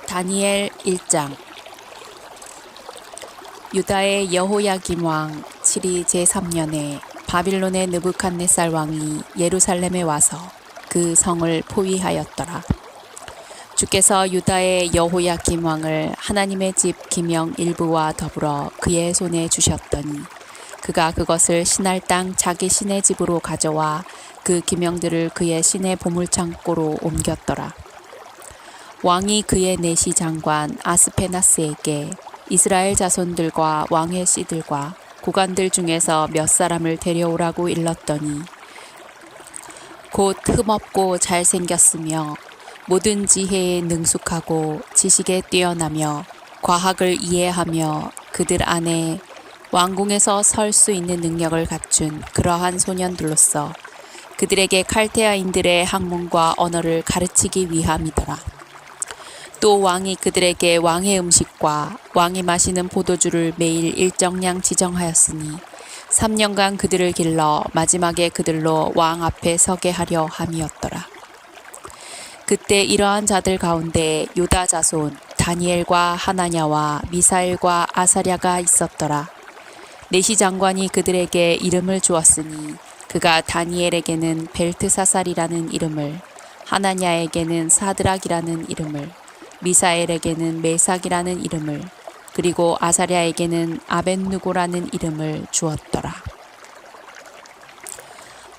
다니엘 1장. 유다의 여호야김 왕 7위 제3년에 바빌론의 느부갓네살 왕이 예루살렘에 와서 그 성을 포위하였더라. 주께서 유다의 여호야김 왕을 하나님의 집 기명 일부와 더불어 그의 손에 주셨더니 그가 그것을 신할 땅 자기 신의 집으로 가져와 그 기명들을 그의 신의 보물창고로 옮겼더라. 왕이 그의 내시 장관 아스페나스에게 이스라엘 자손들과 왕의 씨들과 고관들 중에서 몇 사람을 데려오라고 일렀더니 곧 흠없고 잘생겼으며 모든 지혜에 능숙하고 지식에 뛰어나며 과학을 이해하며 그들 안에 왕궁에서 설 수 있는 능력을 갖춘 그러한 소년들로서 그들에게 칼데아인들의 학문과 언어를 가르치기 위함이더라. 또 왕이 그들에게 왕의 음식과 왕이 마시는 포도주를 매일 일정량 지정하였으니 3년간 그들을 길러 마지막에 그들로 왕 앞에 서게 하려 함이었더라. 그때 이러한 자들 가운데 유다 자손 다니엘과 하나냐와 미사엘과 아사랴가 있었더라. 내시 장관이 그들에게 이름을 주었으니 그가 다니엘에게는 벨트사살이라는 이름을, 하나냐에게는 사드락이라는 이름을, 미사엘에게는 메삭이라는 이름을, 그리고 아사랴에게는 아벳누고라는 이름을 주었더라.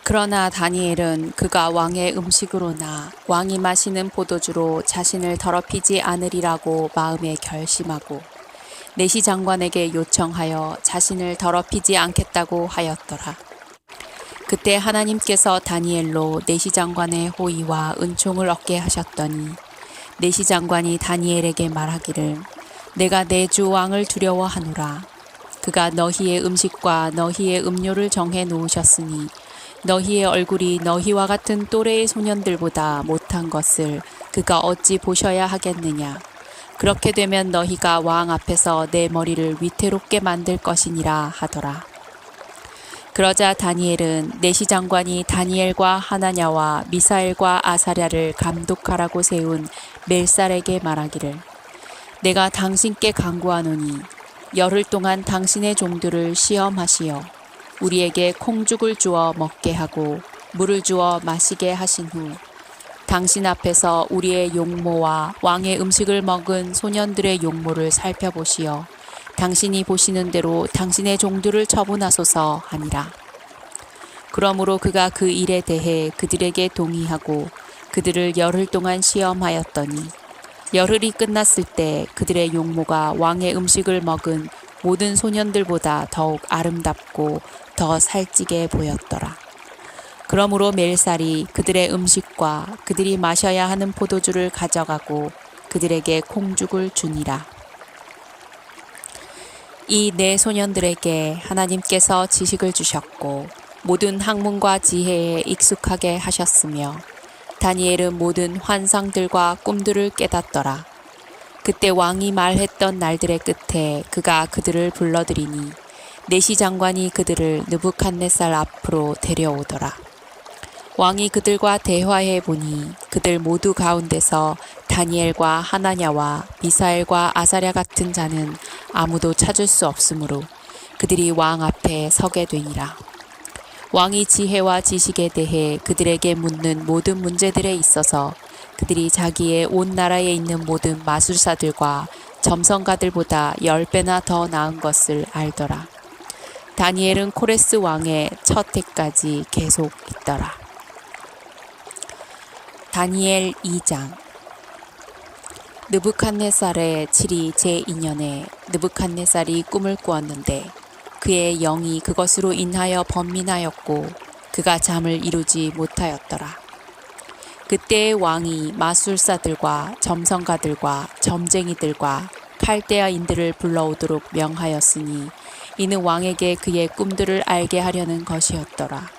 그러나 다니엘은 그가 왕의 음식으로나 왕이 마시는 포도주로 자신을 더럽히지 않으리라고 마음에 결심하고 내시 장관에게 요청하여 자신을 더럽히지 않겠다고 하였더라. 그때 하나님께서 다니엘로 내시 장관의 호의와 은총을 얻게 하셨더니 내시 장관이 다니엘에게 말하기를 내가 내 주 왕을 두려워하노라. 그가 너희의 음식과 너희의 음료를 정해 놓으셨으니 너희의 얼굴이 너희와 같은 또래의 소년들보다 못한 것을 그가 어찌 보셔야 하겠느냐. 그렇게 되면 너희가 왕 앞에서 내 머리를 위태롭게 만들 것이니라 하더라. 그러자 다니엘은 내시 장관이 다니엘과 하나냐와 미사엘과 아사랴를 감독하라고 세운 멜살에게 말하기를 내가 당신께 간구하노니 열흘 동안 당신의 종들을 시험하시어 우리에게 콩죽을 주어 먹게 하고 물을 주어 마시게 하신 후 당신 앞에서 우리의 용모와 왕의 음식을 먹은 소년들의 용모를 살펴보시어 당신이 보시는 대로 당신의 종들을 처분하소서 하니라. 그러므로 그가 그 일에 대해 그들에게 동의하고 그들을 열흘 동안 시험하였더니 열흘이 끝났을 때 그들의 용모가 왕의 음식을 먹은 모든 소년들보다 더욱 아름답고 더 살찌게 보였더라. 그러므로 멜살이 그들의 음식과 그들이 마셔야 하는 포도주를 가져가고 그들에게 콩죽을 주니라. 이 네 소년들에게 하나님께서 지식을 주셨고 모든 학문과 지혜에 익숙하게 하셨으며 다니엘은 모든 환상들과 꿈들을 깨닫더라. 그때 왕이 말했던 날들의 끝에 그가 그들을 불러들이니 내시 장관이 그들을 느부갓네살 앞으로 데려오더라. 왕이 그들과 대화해 보니 그들 모두 가운데서 다니엘과 하나냐와 미사엘과 아사랴 같은 자는 아무도 찾을 수 없으므로 그들이 왕 앞에 서게 되니라. 왕이 지혜와 지식에 대해 그들에게 묻는 모든 문제들에 있어서 그들이 자기의 온 나라에 있는 모든 마술사들과 점성가들보다 10배나 더 나은 것을 알더라. 다니엘은 코레스 왕의 첫 해까지 계속 있더라. 다니엘 2장. 느부갓네살의 7위 제2년에 느부갓네살이 꿈을 꾸었는데 그의 영이 그것으로 인하여 번민하였고 그가 잠을 이루지 못하였더라. 그때의 왕이 마술사들과 점성가들과 점쟁이들과 칼데아인들을 불러오도록 명하였으니 이는 왕에게 그의 꿈들을 알게 하려는 것이었더라.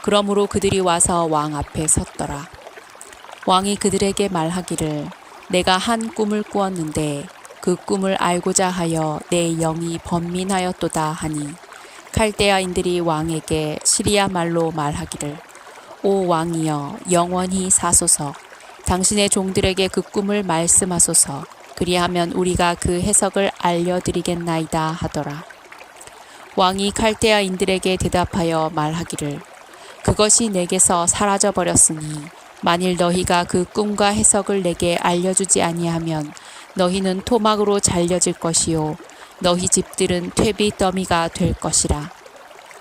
그러므로 그들이 와서 왕 앞에 섰더라. 왕이 그들에게 말하기를 내가 한 꿈을 꾸었는데 그 꿈을 알고자 하여 내 영이 번민하였도다 하니 칼데아인들이 왕에게 시리아 말로 말하기를 오 왕이여 영원히 사소서 당신의 종들에게 그 꿈을 말씀하소서. 그리하면 우리가 그 해석을 알려드리겠나이다 하더라. 왕이 칼데아인들에게 대답하여 말하기를 그것이 내게서 사라져 버렸으니 만일 너희가 그 꿈과 해석을 내게 알려주지 아니하면 너희는 토막으로 잘려질 것이요 너희 집들은 퇴비 더미가 될 것이라.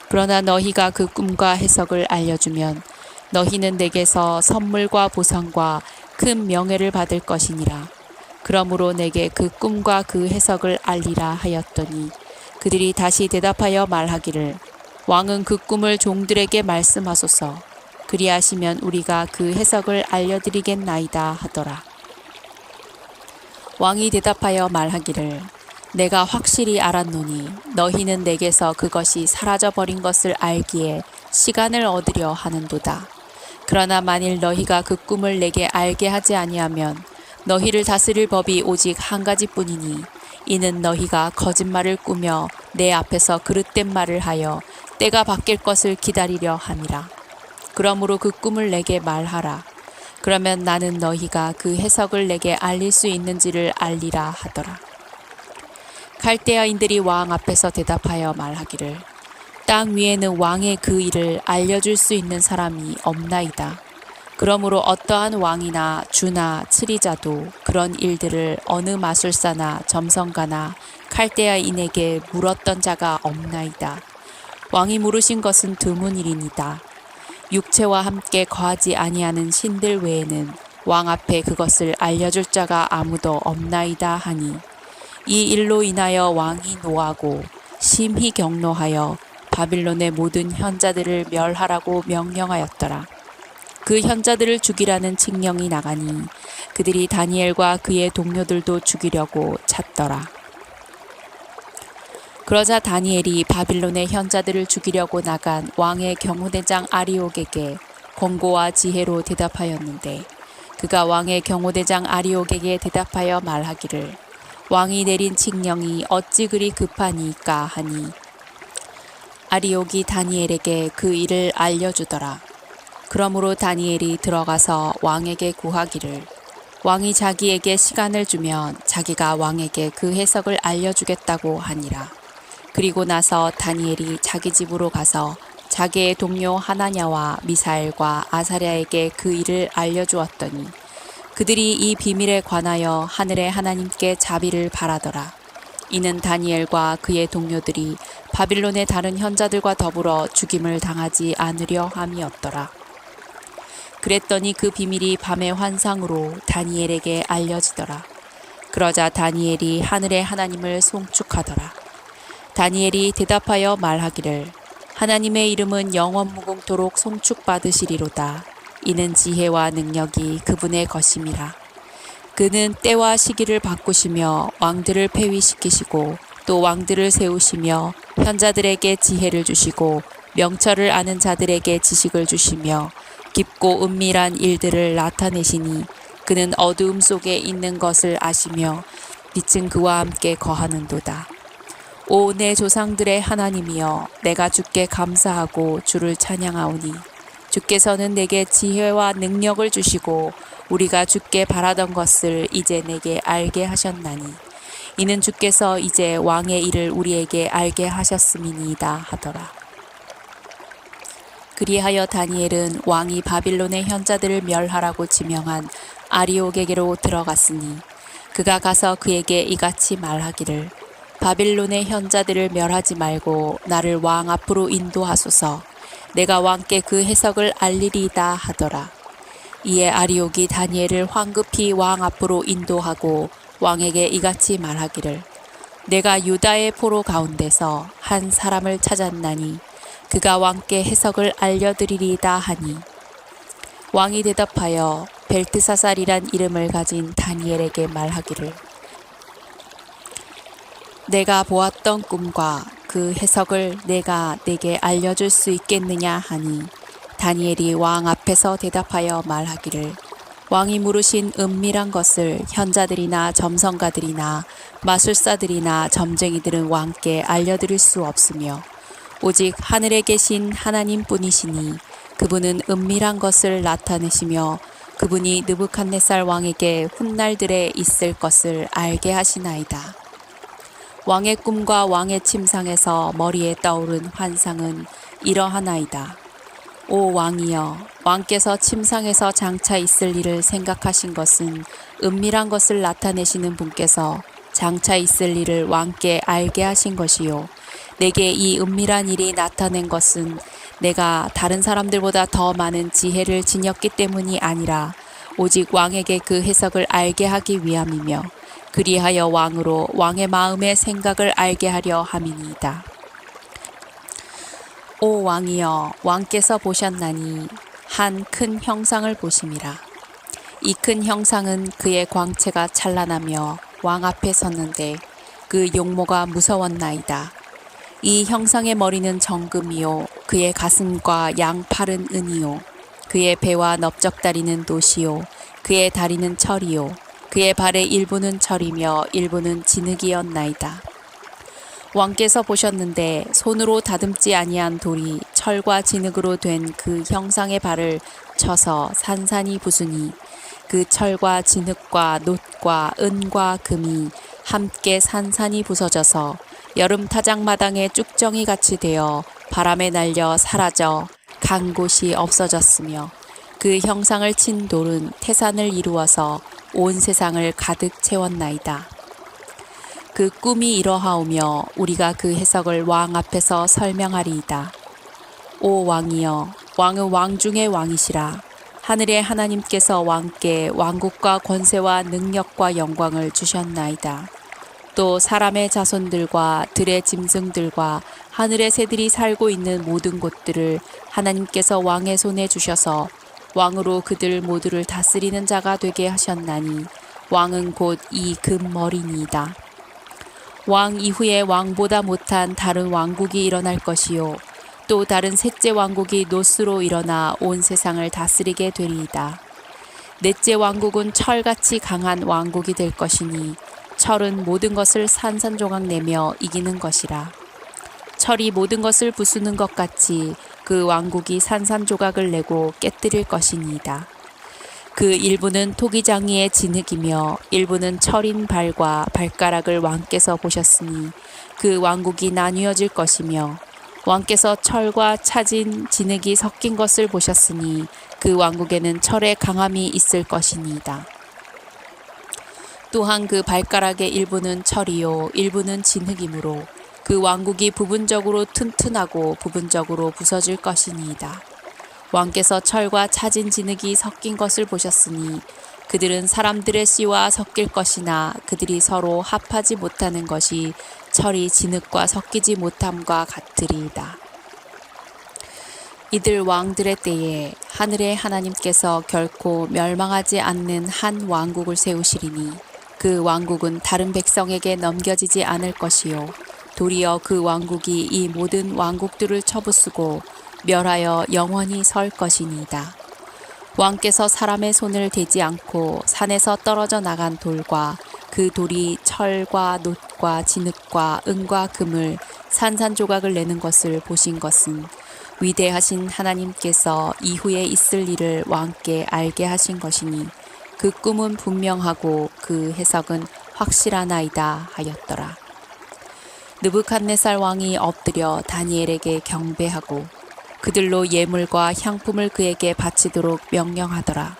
그러나 너희가 그 꿈과 해석을 알려주면 너희는 내게서 선물과 보상과 큰 명예를 받을 것이니라. 그러므로 내게 그 꿈과 그 해석을 알리라 하였더니 그들이 다시 대답하여 말하기를 왕은 그 꿈을 종들에게 말씀하소서. 그리하시면 우리가 그 해석을 알려드리겠나이다 하더라. 왕이 대답하여 말하기를 내가 확실히 알았노니 너희는 내게서 그것이 사라져버린 것을 알기에 시간을 얻으려 하는도다. 그러나 만일 너희가 그 꿈을 내게 알게 하지 아니하면 너희를 다스릴 법이 오직 한 가지뿐이니 이는 너희가 거짓말을 꾸며 내 앞에서 그릇된 말을 하여 때가 바뀔 것을 기다리려 함이라. 그러므로 그 꿈을 내게 말하라. 그러면 나는 너희가 그 해석을 내게 알릴 수 있는지를 알리라 하더라. 칼데아인들이 왕 앞에서 대답하여 말하기를 땅 위에는 왕의 그 일을 알려줄 수 있는 사람이 없나이다. 그러므로 어떠한 왕이나 주나 치리자도 그런 일들을 어느 마술사나 점성가나 칼데아인에게 물었던 자가 없나이다. 왕이 물으신 것은 드문 일이니이다. 육체와 함께 거하지 아니하는 신들 외에는 왕 앞에 그것을 알려줄 자가 아무도 없나이다 하니 이 일로 인하여 왕이 노하고 심히 경노하여 바빌론의 모든 현자들을 멸하라고 명령하였더라. 그 현자들을 죽이라는 칙령이 나가니 그들이 다니엘과 그의 동료들도 죽이려고 찾더라. 그러자 다니엘이 바빌론의 현자들을 죽이려고 나간 왕의 경호대장 아리옥에게 권고와 지혜로 대답하였는데 그가 왕의 경호대장 아리옥에게 대답하여 말하기를 왕이 내린 칙령이 어찌 그리 급하니까 하니 아리옥이 다니엘에게 그 일을 알려주더라. 그러므로 다니엘이 들어가서 왕에게 구하기를 왕이 자기에게 시간을 주면 자기가 왕에게 그 해석을 알려주겠다고 하니라. 그리고 나서 다니엘이 자기 집으로 가서 자기의 동료 하나냐와 미사엘과 아사랴에게 그 일을 알려주었더니 그들이 이 비밀에 관하여 하늘의 하나님께 자비를 바라더라. 이는 다니엘과 그의 동료들이 바빌론의 다른 현자들과 더불어 죽임을 당하지 않으려 함이었더라. 그랬더니 그 비밀이 밤의 환상으로 다니엘에게 알려지더라. 그러자 다니엘이 하늘의 하나님을 송축하더라. 다니엘이 대답하여 말하기를 하나님의 이름은 영원무궁토록 송축받으시리로다. 이는 지혜와 능력이 그분의 것임이라. 그는 때와 시기를 바꾸시며 왕들을 폐위시키시고 또 왕들을 세우시며 현자들에게 지혜를 주시고 명철을 아는 자들에게 지식을 주시며 깊고 은밀한 일들을 나타내시니 그는 어두움 속에 있는 것을 아시며 빛은 그와 함께 거하는도다. 오 내 조상들의 하나님이여 내가 주께 감사하고 주를 찬양하오니 주께서는 내게 지혜와 능력을 주시고 우리가 주께 바라던 것을 이제 내게 알게 하셨나니 이는 주께서 이제 왕의 일을 우리에게 알게 하셨음이니이다 하더라. 그리하여 다니엘은 왕이 바빌론의 현자들을 멸하라고 지명한 아리옥에게로 들어갔으니 그가 가서 그에게 이같이 말하기를 바빌론의 현자들을 멸하지 말고 나를 왕 앞으로 인도하소서. 내가 왕께 그 해석을 알리리이다 하더라. 이에 아리옥이 다니엘을 황급히 왕 앞으로 인도하고 왕에게 이같이 말하기를 내가 유다의 포로 가운데서 한 사람을 찾았나니 그가 왕께 해석을 알려드리리이다 하니 왕이 대답하여 벨트사살이란 이름을 가진 다니엘에게 말하기를 내가 보았던 꿈과 그 해석을 내가 내게 알려줄 수 있겠느냐 하니 다니엘이 왕 앞에서 대답하여 말하기를 왕이 물으신 은밀한 것을 현자들이나 점성가들이나 마술사들이나 점쟁이들은 왕께 알려드릴 수 없으며 오직 하늘에 계신 하나님뿐이시니 그분은 은밀한 것을 나타내시며 그분이 느부갓네살 왕에게 훗날들에 있을 것을 알게 하시나이다. 왕의 꿈과 왕의 침상에서 머리에 떠오른 환상은 이러하나이다. 오 왕이여, 왕께서 침상에서 장차 있을 일을 생각하신 것은 은밀한 것을 나타내시는 분께서 장차 있을 일을 왕께 알게 하신 것이요. 내게 이 은밀한 일이 나타낸 것은 내가 다른 사람들보다 더 많은 지혜를 지녔기 때문이 아니라 오직 왕에게 그 해석을 알게 하기 위함이며 그리하여 왕으로 왕의 마음의 생각을 알게 하려 함이니이다. 오 왕이여, 왕께서 보셨나니 한 큰 형상을 보심이라. 이 큰 형상은 그의 광채가 찬란하며 왕 앞에 섰는데 그 용모가 무서웠나이다. 이 형상의 머리는 정금이요, 그의 가슴과 양팔은 은이요, 그의 배와 넓적다리는 놋이요, 그의 다리는 철이요, 그의 발의 일부는 철이며 일부는 진흙이었나이다. 왕께서 보셨는데 손으로 다듬지 아니한 돌이 철과 진흙으로 된 그 형상의 발을 쳐서 산산이 부수니 그 철과 진흙과 놋과 은과 금이 함께 산산이 부서져서 여름 타작마당에 쭉정이 같이 되어 바람에 날려 사라져 간 곳이 없어졌으며 그 형상을 친 돌은 태산을 이루어서 온 세상을 가득 채웠나이다. 그 꿈이 이러하오며 우리가 그 해석을 왕 앞에서 설명하리이다. 오 왕이여, 왕은 왕 중의 왕이시라. 하늘의 하나님께서 왕께 왕국과 권세와 능력과 영광을 주셨나이다. 또 사람의 자손들과 들의 짐승들과 하늘의 새들이 살고 있는 모든 곳들을 하나님께서 왕의 손에 주셔서 왕으로 그들 모두를 다스리는 자가 되게 하셨나니 왕은 곧 이 금머리니이다. 왕 이후에 왕보다 못한 다른 왕국이 일어날 것이요, 또 다른 셋째 왕국이 놋으로 일어나 온 세상을 다스리게 되리이다. 넷째 왕국은 철같이 강한 왕국이 될 것이니 철은 모든 것을 산산조각 내며 이기는 것이라. 철이 모든 것을 부수는 것 같이 그 왕국이 산산조각을 내고 깨뜨릴 것이니이다. 그 일부는 토기장이의 진흙이며 일부는 철인 발과 발가락을 왕께서 보셨으니 그 왕국이 나뉘어질 것이며 왕께서 철과 차진 진흙이 섞인 것을 보셨으니 그 왕국에는 철의 강함이 있을 것이니이다. 또한 그 발가락의 일부는 철이요 일부는 진흙이므로 그 왕국이 부분적으로 튼튼하고 부분적으로 부서질 것이니이다. 왕께서 철과 차진 진흙이 섞인 것을 보셨으니 그들은 사람들의 씨와 섞일 것이나 그들이 서로 합하지 못하는 것이 철이 진흙과 섞이지 못함과 같으리이다. 이들 왕들의 때에 하늘의 하나님께서 결코 멸망하지 않는 한 왕국을 세우시리니 그 왕국은 다른 백성에게 넘겨지지 않을 것이요 도리어 그 왕국이 이 모든 왕국들을 쳐부수고 멸하여 영원히 설 것이니이다. 왕께서 사람의 손을 대지 않고 산에서 떨어져 나간 돌과 그 돌이 철과 놋과 진흙과 은과 금을 산산조각을 내는 것을 보신 것은 위대하신 하나님께서 이후에 있을 일을 왕께 알게 하신 것이니 그 꿈은 분명하고 그 해석은 확실하나이다 하였더라. 느부갓네살 왕이 엎드려 다니엘에게 경배하고 그들로 예물과 향품을 그에게 바치도록 명령하더라.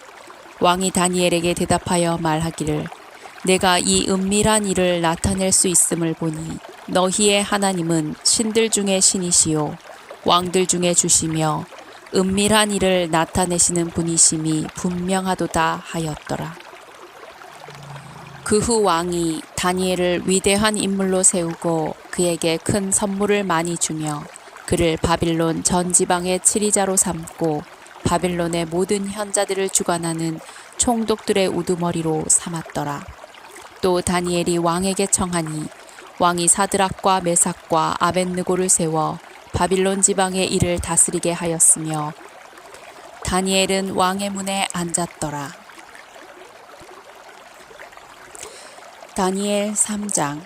왕이 다니엘에게 대답하여 말하기를 내가 이 은밀한 일을 나타낼 수 있음을 보니 너희의 하나님은 신들 중에 신이시요 왕들 중에 주시며 은밀한 일을 나타내시는 분이심이 분명하도다 하였더라. 그 후 왕이 다니엘을 위대한 인물로 세우고 그에게 큰 선물을 많이 주며 그를 바빌론 전 지방의 치리자로 삼고 바빌론의 모든 현자들을 주관하는 총독들의 우두머리로 삼았더라. 또 다니엘이 왕에게 청하니 왕이 사드락과 메삭과 아벳느고를 세워 바빌론 지방의 일을 다스리게 하였으며 다니엘은 왕의 문에 앉았더라. 다니엘 3장.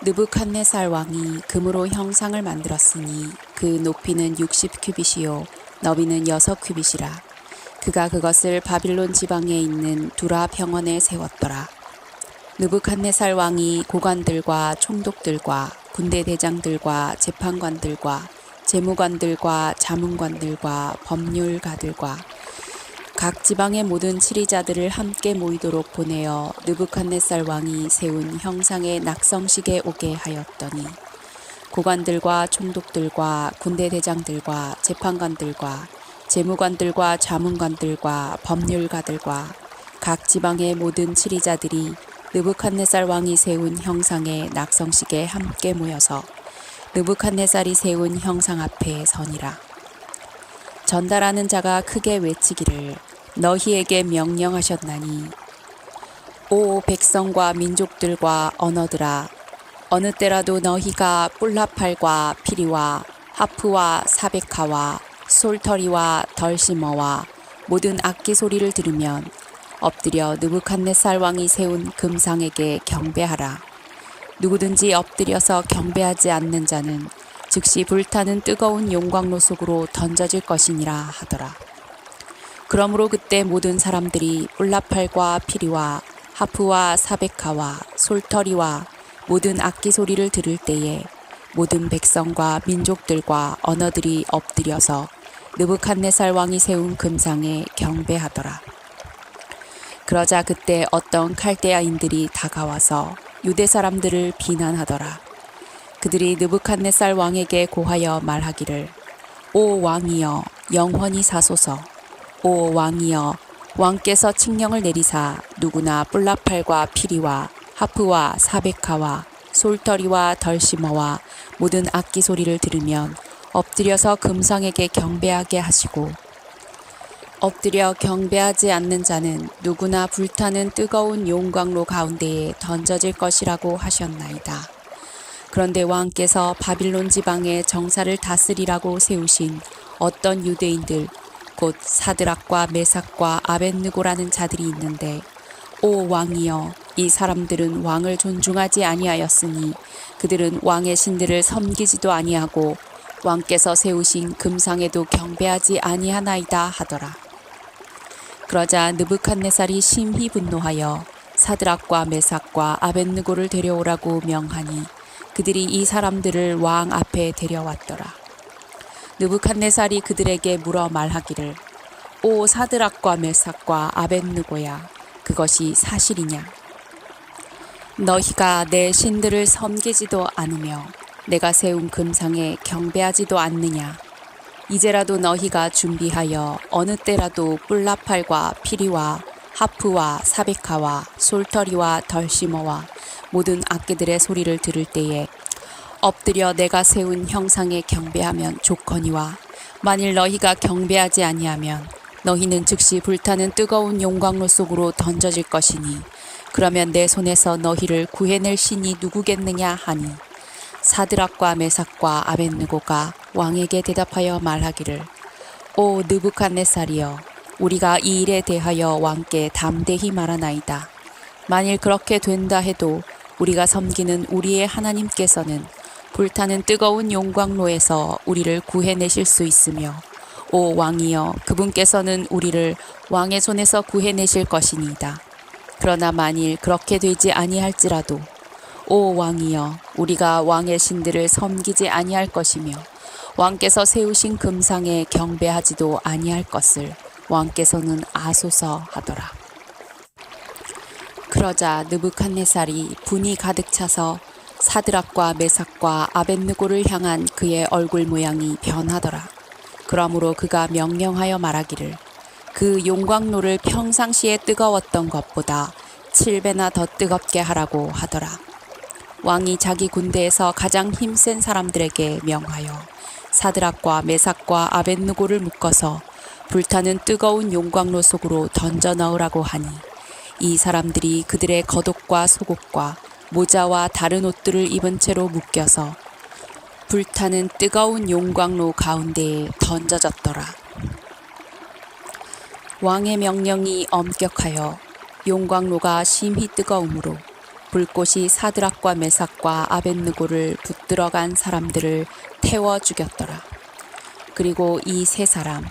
느부갓네살 왕이 금으로 형상을 만들었으니 그 높이는 60규빗이요 너비는 6규빗이라. 그가 그것을 바빌론 지방에 있는 두라 병원에 세웠더라. 느부갓네살 왕이 고관들과 총독들과 군대 대장들과 재판관들과 재무관들과 자문관들과 법률가들과 각 지방의 모든 치리자들을 함께 모이도록 보내어 느부갓네살 왕이 세운 형상의 낙성식에 오게 하였더니 고관들과 총독들과 군대 대장들과 재판관들과 재무관들과 자문관들과 법률가들과 각 지방의 모든 치리자들이 느부갓네살 왕이 세운 형상의 낙성식에 함께 모여서 느부갓네살이 세운 형상 앞에 서니라. 전달하는 자가 크게 외치기를 너희에게 명령하셨나니 오 백성과 민족들과 언어들아 어느 때라도 너희가 뿔라팔과 피리와 하프와 사베카와 솔터리와 덜시머와 모든 악기 소리를 들으면 엎드려 느부갓네살 왕이 세운 금상에게 경배하라. 누구든지 엎드려서 경배하지 않는 자는 즉시 불타는 뜨거운 용광로 속으로 던져질 것이니라 하더라. 그러므로 그때 모든 사람들이 뿔라팔과 피리와 하프와 사베카와 솔터리와 모든 악기 소리를 들을 때에 모든 백성과 민족들과 언어들이 엎드려서 느부갓네살 왕이 세운 금상에 경배하더라. 그러자 그때 어떤 칼데아인들이 다가와서 유대 사람들을 비난하더라. 그들이 느부갓네살 왕에게 고하여 말하기를 오 왕이여 영원히 사소서. 오 왕이여 왕께서 칙령을 내리사 누구나 뿔라팔과 피리와 하프와 사베카와 솔터리와 덜시머와 모든 악기 소리를 들으면 엎드려서 금상에게 경배하게 하시고 엎드려 경배하지 않는 자는 누구나 불타는 뜨거운 용광로 가운데에 던져질 것이라고 하셨나이다. 그런데 왕께서 바빌론 지방에 정사를 다스리라고 세우신 어떤 유대인들 곧 사드락과 메삭과 아벳느고라는 자들이 있는데 오 왕이여 이 사람들은 왕을 존중하지 아니하였으니 그들은 왕의 신들을 섬기지도 아니하고 왕께서 세우신 금상에도 경배하지 아니하나이다 하더라. 그러자 느부갓네살이 심히 분노하여 사드락과 메삭과 아벳느고를 데려오라고 명하니 그들이 이 사람들을 왕 앞에 데려왔더라. 느부갓네살이 그들에게 물어 말하기를 오 사드락과 메삭과 아벳느고야 그것이 사실이냐? 너희가 내 신들을 섬기지도 않으며 내가 세운 금상에 경배하지도 않느냐? 이제라도 너희가 준비하여 어느 때라도 뿔라팔과 피리와 하프와 사베카와 솔터리와 덜시머와 모든 악기들의 소리를 들을 때에 엎드려 내가 세운 형상에 경배하면 좋거니와 만일 너희가 경배하지 아니하면 너희는 즉시 불타는 뜨거운 용광로 속으로 던져질 것이니 그러면 내 손에서 너희를 구해낼 신이 누구겠느냐 하니 사드락과 메삭과 아벳느고가 왕에게 대답하여 말하기를 오 느부갓네살이여 우리가 이 일에 대하여 왕께 담대히 말하나이다. 만일 그렇게 된다 해도 우리가 섬기는 우리의 하나님께서는 불타는 뜨거운 용광로에서 우리를 구해내실 수 있으며 오 왕이여 그분께서는 우리를 왕의 손에서 구해내실 것이니이다. 그러나 만일 그렇게 되지 아니할지라도 오 왕이여 우리가 왕의 신들을 섬기지 아니할 것이며 왕께서 세우신 금상에 경배하지도 아니할 것을 왕께서는 아소서 하더라. 그러자 느부갓네살이 분이 가득 차서 사드락과 메삭과 아벳느고를 향한 그의 얼굴 모양이 변하더라. 그러므로 그가 명령하여 말하기를 그 용광로를 평상시에 뜨거웠던 것보다 7배나 더 뜨겁게 하라고 하더라. 왕이 자기 군대에서 가장 힘센 사람들에게 명하여 사드락과 메삭과 아벳느고를 묶어서 불타는 뜨거운 용광로 속으로 던져 넣으라고 하니 이 사람들이 그들의 겉옷과 속옷과 모자와 다른 옷들을 입은 채로 묶여서 불타는 뜨거운 용광로 가운데에 던져졌더라. 왕의 명령이 엄격하여 용광로가 심히 뜨거우므로 불꽃이 사드락과 메삭과 아벳느고를 붙들어간 사람들을 태워 죽였더라. 그리고 이 세 사람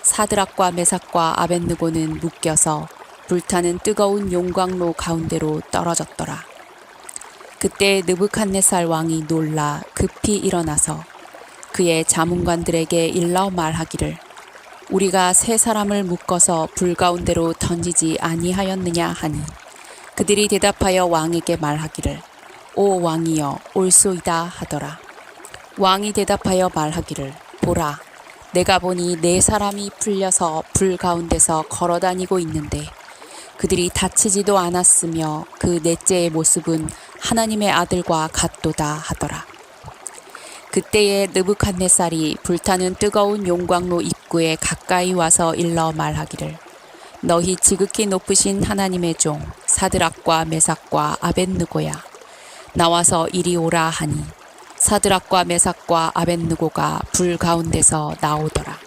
사드락과 메삭과 아벳느고는 묶여서 불타는 뜨거운 용광로 가운데로 떨어졌더라. 그때 느부갓네살 왕이 놀라 급히 일어나서 그의 자문관들에게 일러 말하기를 우리가 세 사람을 묶어서 불 가운데로 던지지 아니하였느냐 하니 그들이 대답하여 왕에게 말하기를 오 왕이여 올소이다 하더라. 왕이 대답하여 말하기를 보라 내가 보니 네 사람이 풀려서 불 가운데서 걸어다니고 있는데 그들이 다치지도 않았으며 그 넷째의 모습은 하나님의 아들과 같도다 하더라. 그때에 느부갓네살이 불타는 뜨거운 용광로 입구에 가까이 와서 일러 말하기를 너희 지극히 높으신 하나님의 종 사드락과 메삭과 아벳느고야 나와서 이리 오라 하니 사드락과 메삭과 아벳느고가 불 가운데서 나오더라.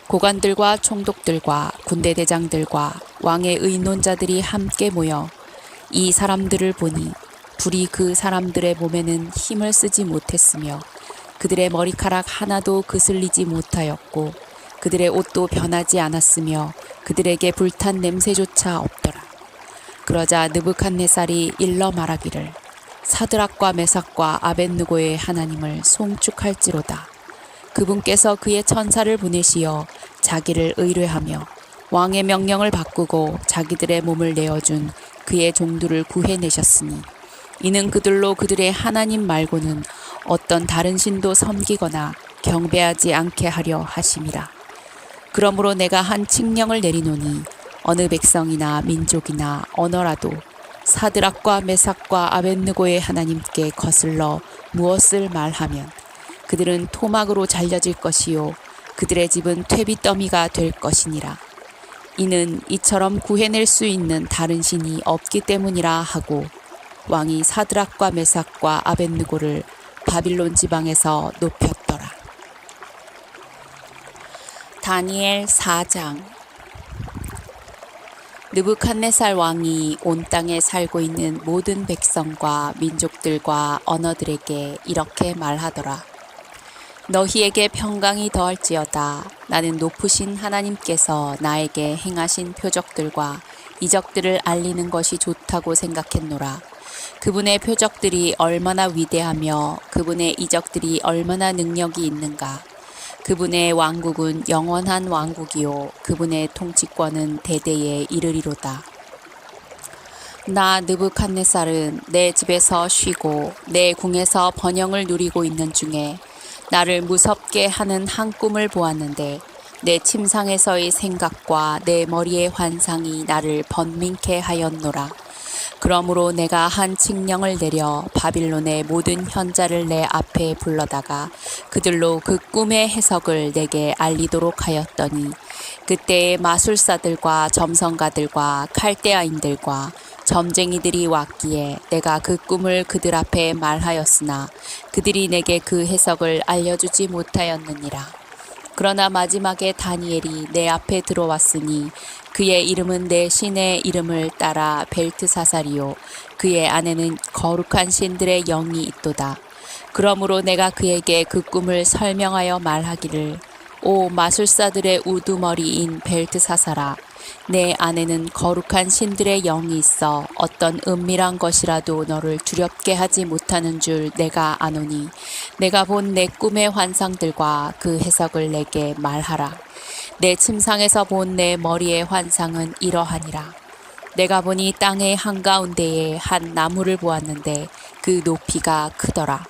고관들과 총독들과 군대대장들과 왕의 의논자들이 함께 모여 이 사람들을 보니 불이 그 사람들의 몸에는 힘을 쓰지 못했으며 그들의 머리카락 하나도 그슬리지 못하였고 그들의 옷도 변하지 않았으며 그들에게 불탄 냄새조차 없더라. 그러자 느부갓네살이 일러 말하기를 사드락과 메삭과 아벳느고의 하나님을 송축할지로다. 그분께서 그의 천사를 보내시어 자기를 의뢰하며 왕의 명령을 바꾸고 자기들의 몸을 내어준 그의 종들을 구해내셨으니 이는 그들로 그들의 하나님 말고는 어떤 다른 신도 섬기거나 경배하지 않게 하려 하심이라. 그러므로 내가 한 칙령을 내리노니 어느 백성이나 민족이나 언어라도 사드락과 메삭과 아벳느고의 하나님께 거슬러 무엇을 말하면 그들은 토막으로 잘려질 것이요 그들의 집은 퇴비더미가 될 것이니라. 이는 이처럼 구해낼 수 있는 다른 신이 없기 때문이라 하고 왕이 사드락과 메삭과 아벳느고를 바빌론 지방에서 높였더라. 다니엘 4장. 느부갓네살 왕이 온 땅에 살고 있는 모든 백성과 민족들과 언어들에게 이렇게 말하더라. 너희에게 평강이 더할지어다. 나는 높으신 하나님께서 나에게 행하신 표적들과 이적들을 알리는 것이 좋다고 생각했노라. 그분의 표적들이 얼마나 위대하며 그분의 이적들이 얼마나 능력이 있는가. 그분의 왕국은 영원한 왕국이요 그분의 통치권은 대대에 이르리로다. 나 느부갓네살은 내 집에서 쉬고 내 궁에서 번영을 누리고 있는 중에 나를 무섭게 하는 한 꿈을 보았는데 내 침상에서의 생각과 내 머리의 환상이 나를 번민케 하였노라. 그러므로 내가 한 칙령을 내려 바빌론의 모든 현자를 내 앞에 불러다가 그들로 그 꿈의 해석을 내게 알리도록 하였더니 그때의 마술사들과 점성가들과 칼데아인들과 점쟁이들이 왔기에 내가 그 꿈을 그들 앞에 말하였으나 그들이 내게 그 해석을 알려주지 못하였느니라. 그러나 마지막에 다니엘이 내 앞에 들어왔으니 그의 이름은 내 신의 이름을 따라 벨트사살이요 그의 안에는 거룩한 신들의 영이 있도다. 그러므로 내가 그에게 그 꿈을 설명하여 말하기를 오 마술사들의 우두머리인 벨트사살아 내 안에는 거룩한 신들의 영이 있어 어떤 은밀한 것이라도 너를 두렵게 하지 못하는 줄 내가 아노니 내가 본 내 꿈의 환상들과 그 해석을 내게 말하라. 내 침상에서 본 내 머리의 환상은 이러하니라. 내가 보니 땅의 한가운데에 한 나무를 보았는데 그 높이가 크더라.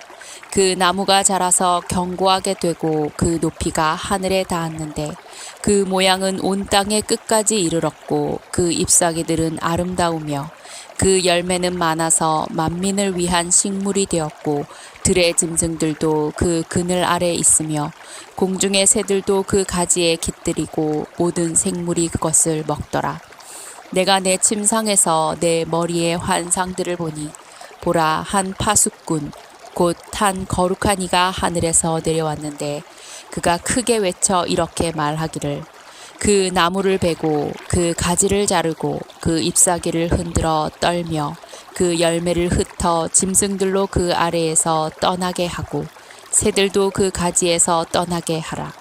그 나무가 자라서 견고하게 되고 그 높이가 하늘에 닿았는데 그 모양은 온 땅의 끝까지 이르렀고 그 잎사귀들은 아름다우며 그 열매는 많아서 만민을 위한 식물이 되었고 들의 짐승들도 그 그늘 아래 있으며 공중의 새들도 그 가지에 깃들이고 모든 생물이 그것을 먹더라. 내가 내 침상에서 내 머리의 환상들을 보니 보라 한 파수꾼 곧 한 거룩한 이가 하늘에서 내려왔는데 그가 크게 외쳐 이렇게 말하기를 그 나무를 베고 그 가지를 자르고 그 잎사귀를 흔들어 떨며 그 열매를 흩어 짐승들로 그 아래에서 떠나게 하고 새들도 그 가지에서 떠나게 하라.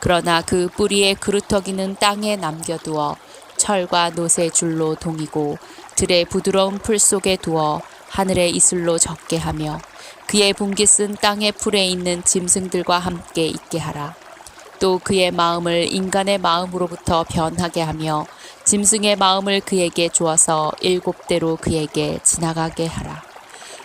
그러나 그 뿌리의 그루터기는 땅에 남겨두어 철과 놋의 줄로 동이고 들의 부드러운 풀 속에 두어 하늘의 이슬로 젖게 하며 그의 분깃은 땅의 풀에 있는 짐승들과 함께 있게 하라. 또 그의 마음을 인간의 마음으로부터 변하게 하며 짐승의 마음을 그에게 주어서 7대로 그에게 지나가게 하라.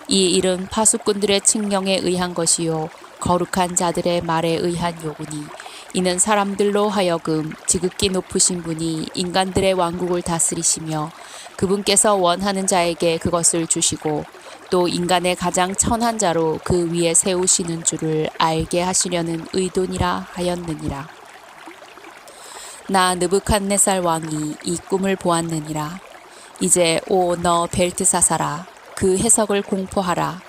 이 일은 파수꾼들의 칙령에 의한 것이요 거룩한 자들의 말에 의한 요구니 이는 사람들로 하여금 지극히 높으신 분이 인간들의 왕국을 다스리시며 그분께서 원하는 자에게 그것을 주시고 또 인간의 가장 천한 자로 그 위에 세우시는 줄을 알게 하시려는 의도니라 하였느니라. 나 느부갓네살 왕이 이 꿈을 보았느니라. 이제 오 너 벨트사사라, 그 해석을 공포하라.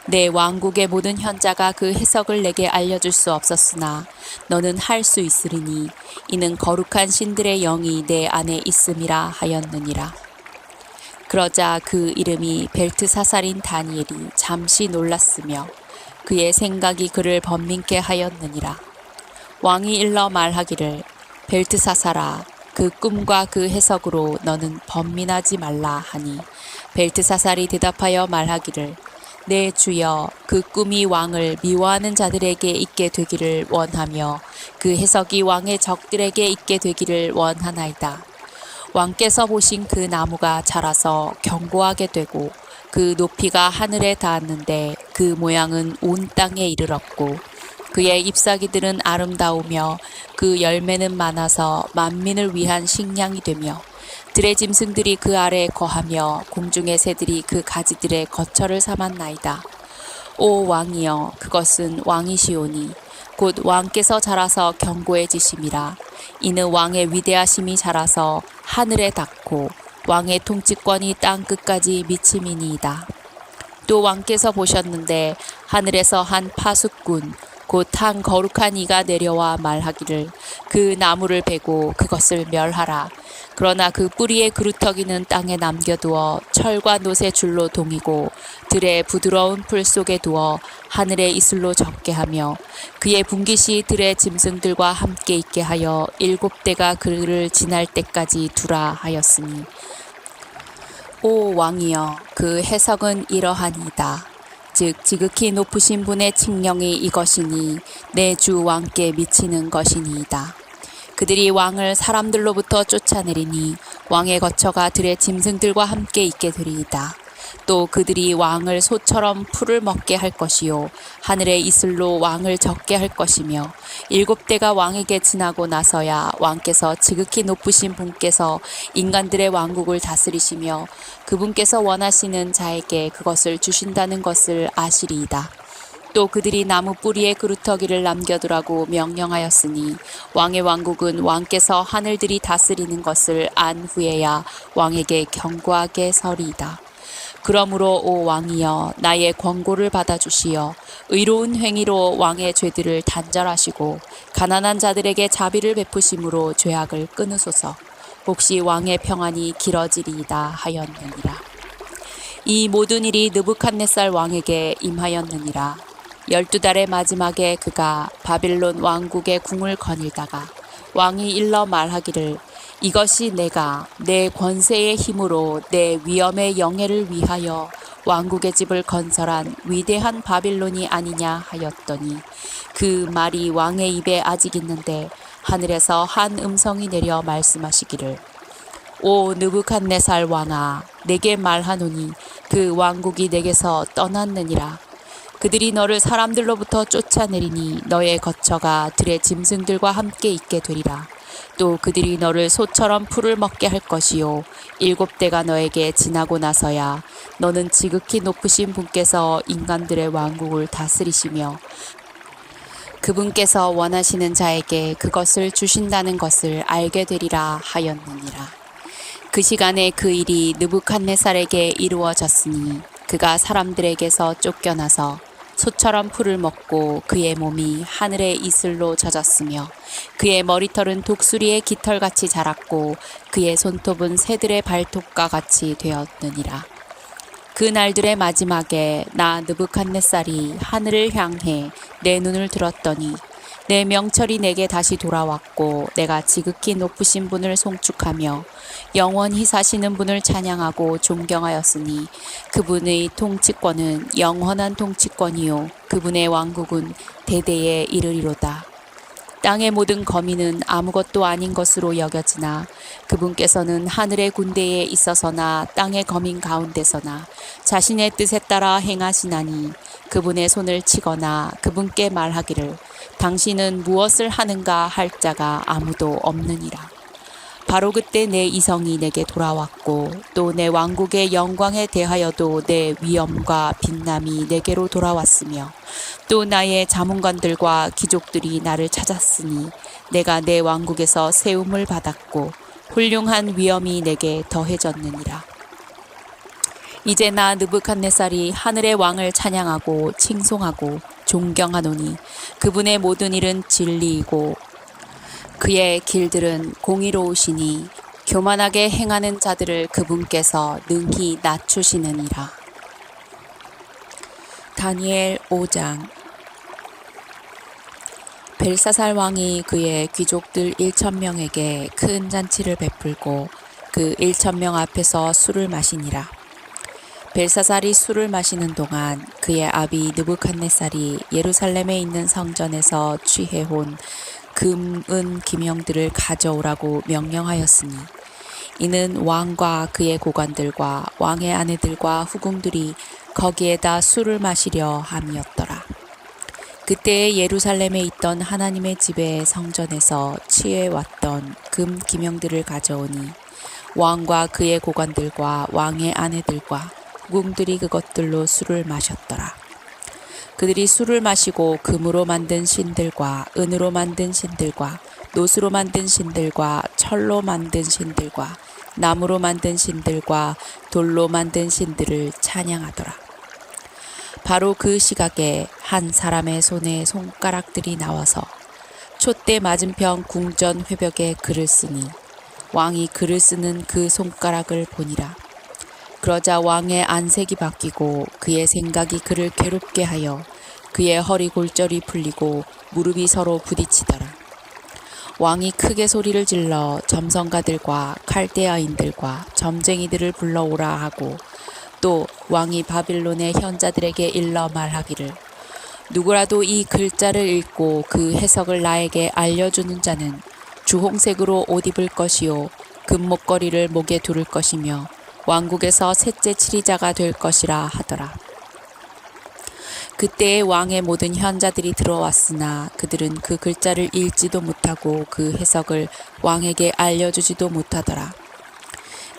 내 왕국의 모든 현자가 그 해석을 내게 알려줄 수 없었으나 너는 할 수 있으리니 이는 거룩한 신들의 영이 내 안에 있음이라 하였느니라. 그러자 그 이름이 벨트사살인 다니엘이 잠시 놀랐으며 그의 생각이 그를 번민케 하였느니라. 왕이 일러 말하기를 벨트사살아, 그 꿈과 그 해석으로 너는 번민하지 말라 하니 벨트사살이 대답하여 말하기를 내 주여, 그 꿈이 왕을 미워하는 자들에게 있게 되기를 원하며 그 해석이 왕의 적들에게 있게 되기를 원하나이다. 왕께서 보신 그 나무가 자라서 견고하게 되고 그 높이가 하늘에 닿았는데 그 모양은 온 땅에 이르렀고 그의 잎사귀들은 아름다우며 그 열매는 많아서 만민을 위한 식량이 되며 들의 짐승들이 그 아래에 거하며 공중의 새들이 그 가지들의 거처를 삼았나이다. 오 왕이여, 그것은 왕이시오니 곧 왕께서 자라서 견고해지심이라. 이는 왕의 위대하심이 자라서 하늘에 닿고 왕의 통치권이 땅 끝까지 미침이니이다. 또 왕께서 보셨는데 하늘에서 한 파수꾼 곧 한 거룩한 이가 내려와 말하기를 그 나무를 베고 그것을 멸하라. 그러나 그 뿌리의 그루터기는 땅에 남겨두어 철과 놋의 줄로 동이고 들의 부드러운 풀 속에 두어 하늘의 이슬로 젖게 하며 그의 분깃이 들의 짐승들과 함께 있게 하여 7대가 그를 지날 때까지 두라 하였으니 오 왕이여, 그 해석은 이러하니이다. 즉 지극히 높으신 분의 칙령이 이것이니 내 주 왕께 미치는 것이니이다. 그들이 왕을 사람들로부터 쫓아내리니 왕의 거처가 들의 짐승들과 함께 있게 되리이다. 또 그들이 왕을 소처럼 풀을 먹게 할 것이요 하늘의 이슬로 왕을 젖게 할 것이며 7대가 왕에게 지나고 나서야 왕께서 지극히 높으신 분께서 인간들의 왕국을 다스리시며 그분께서 원하시는 자에게 그것을 주신다는 것을 아시리이다. 또 그들이 나무 뿌리에 그루터기를 남겨두라고 명령하였으니 왕의 왕국은 왕께서 하늘들이 다스리는 것을 안 후에야 왕에게 견고하게 서리이다. 그러므로 오 왕이여, 나의 권고를 받아주시어 의로운 행위로 왕의 죄들을 단절하시고 가난한 자들에게 자비를 베푸심으로 죄악을 끊으소서. 혹시 왕의 평안이 길어지리이다 하였느니라. 이 모든 일이 느부갓네살 왕에게 임하였느니라. 12달의 마지막에 그가 바빌론 왕국의 궁을 거닐다가 왕이 일러 말하기를 이것이 내가 내 권세의 힘으로 내 위엄의 영예를 위하여 왕국의 집을 건설한 위대한 바빌론이 아니냐 하였더니 그 말이 왕의 입에 아직 있는데 하늘에서 한 음성이 내려 말씀하시기를 오 느부갓네살 왕아, 내게 말하노니 그 왕국이 내게서 떠났느니라. 그들이 너를 사람들로부터 쫓아내리니 너의 거처가 들의 짐승들과 함께 있게 되리라. 또 그들이 너를 소처럼 풀을 먹게 할 것이요 7대가 너에게 지나고 나서야 너는 지극히 높으신 분께서 인간들의 왕국을 다스리시며 그분께서 원하시는 자에게 그것을 주신다는 것을 알게 되리라 하였느니라. 그 시간에 그 일이 느부갓네살에게 이루어졌으니 그가 사람들에게서 쫓겨나서 소처럼 풀을 먹고 그의 몸이 하늘의 이슬로 젖었으며 그의 머리털은 독수리의 깃털같이 자랐고 그의 손톱은 새들의 발톱과 같이 되었느니라. 그 날들의 마지막에 나 느부갓네살이 하늘을 향해 내 눈을 들었더니 내 명철이 내게 다시 돌아왔고 내가 지극히 높으신 분을 송축하며 영원히 사시는 분을 찬양하고 존경하였으니 그분의 통치권은 영원한 통치권이요 그분의 왕국은 대대에 이르리로다. 땅의 모든 거민은 아무것도 아닌 것으로 여겨지나 그분께서는 하늘의 군대에 있어서나 땅의 거민 가운데서나 자신의 뜻에 따라 행하시나니 그분의 손을 치거나 그분께 말하기를 당신은 무엇을 하는가 할 자가 아무도 없느니라. 바로 그때 내 이성이 내게 돌아왔고 또 내 왕국의 영광에 대하여도 내 위엄과 빛남이 내게로 돌아왔으며 또 나의 자문관들과 귀족들이 나를 찾았으니 내가 내 왕국에서 세움을 받았고 훌륭한 위엄이 내게 더해졌느니라. 이제 나 느부갓네살이 하늘의 왕을 찬양하고 칭송하고 존경하노니 그분의 모든 일은 진리이고 그의 길들은 공의로우시니 교만하게 행하는 자들을 그분께서 능히 낮추시느니라. 다니엘 5장. 벨사살 왕이 그의 귀족들 1,000명에게 큰 잔치를 베풀고 그 1,000명 앞에서 술을 마시니라. 벨사살이 술을 마시는 동안 그의 아비 느부갓네살이 예루살렘에 있는 성전에서 취해온 금, 은, 기명들을 가져오라고 명령하였으니 이는 왕과 그의 고관들과 왕의 아내들과 후궁들이 거기에다 술을 마시려 함이었더라. 그때에 예루살렘에 있던 하나님의 집의 성전에서 취해왔던 금 기명들을 가져오니 왕과 그의 고관들과 왕의 아내들과 후궁들이 그것들로 술을 마셨더라. 그들이 술을 마시고 금으로 만든 신들과 은으로 만든 신들과 노수로 만든 신들과 철로 만든 신들과 나무로 만든 신들과 돌로 만든 신들을 찬양하더라. 바로 그 시각에 한 사람의 손에 손가락들이 나와서 촛대 맞은편 궁전 회벽에 글을 쓰니 왕이 글을 쓰는 그 손가락을 보니라. 그러자 왕의 안색이 바뀌고 그의 생각이 그를 괴롭게 하여 그의 허리 골절이 풀리고 무릎이 서로 부딪히더라. 왕이 크게 소리를 질러 점성가들과 칼데아인들과 점쟁이들을 불러오라 하고 또 왕이 바빌론의 현자들에게 일러 말하기를 누구라도 이 글자를 읽고 그 해석을 나에게 알려주는 자는 주홍색으로 옷 입을 것이요 금목걸이를 목에 두를 것이며 왕국에서 셋째 치리자가 될 것이라 하더라. 그때에 왕의 모든 현자들이 들어왔으나 그들은 그 글자를 읽지도 못하고 그 해석을 왕에게 알려주지도 못하더라.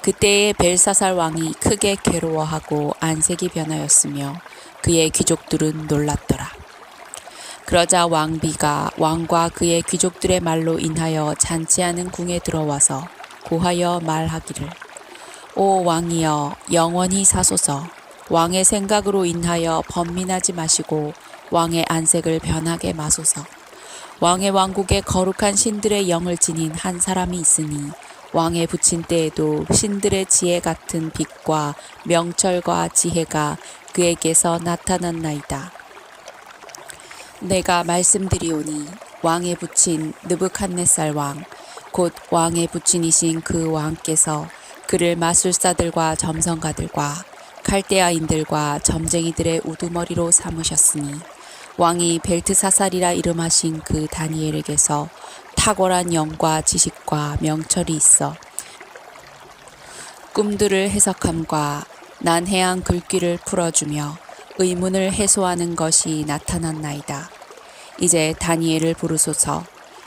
그때에 벨사살 왕이 크게 괴로워하고 안색이 변하였으며 그의 귀족들은 놀랐더라. 그러자 왕비가 왕과 그의 귀족들의 말로 인하여 잔치하는 궁에 들어와서 고하여 말하기를 오 왕이여 영원히 사소서. 왕의 생각으로 인하여 번민하지 마시고 왕의 안색을 변하게 마소서. 왕의 왕국에 거룩한 신들의 영을 지닌 한 사람이 있으니 왕의 부친 때에도 신들의 지혜 같은 빛과 명철과 지혜가 그에게서 나타났나이다. 내가 말씀드리오니 왕의 부친 느부갓네살 왕, 곧 왕의 부친이신 그 왕께서 그를 마술사들과 점성가들과 칼데아인들과 점쟁이들의 우두머리로 삼으셨으니 왕이 벨트사살이라 이름하신 그 다니엘에게서 탁월한 영과 지식과 명철이 있어 꿈들을 해석함과 난해한 글귀를 풀어주며 의문을 해소하는 것이 나타났나이다. 이제 다니엘을 부르소서.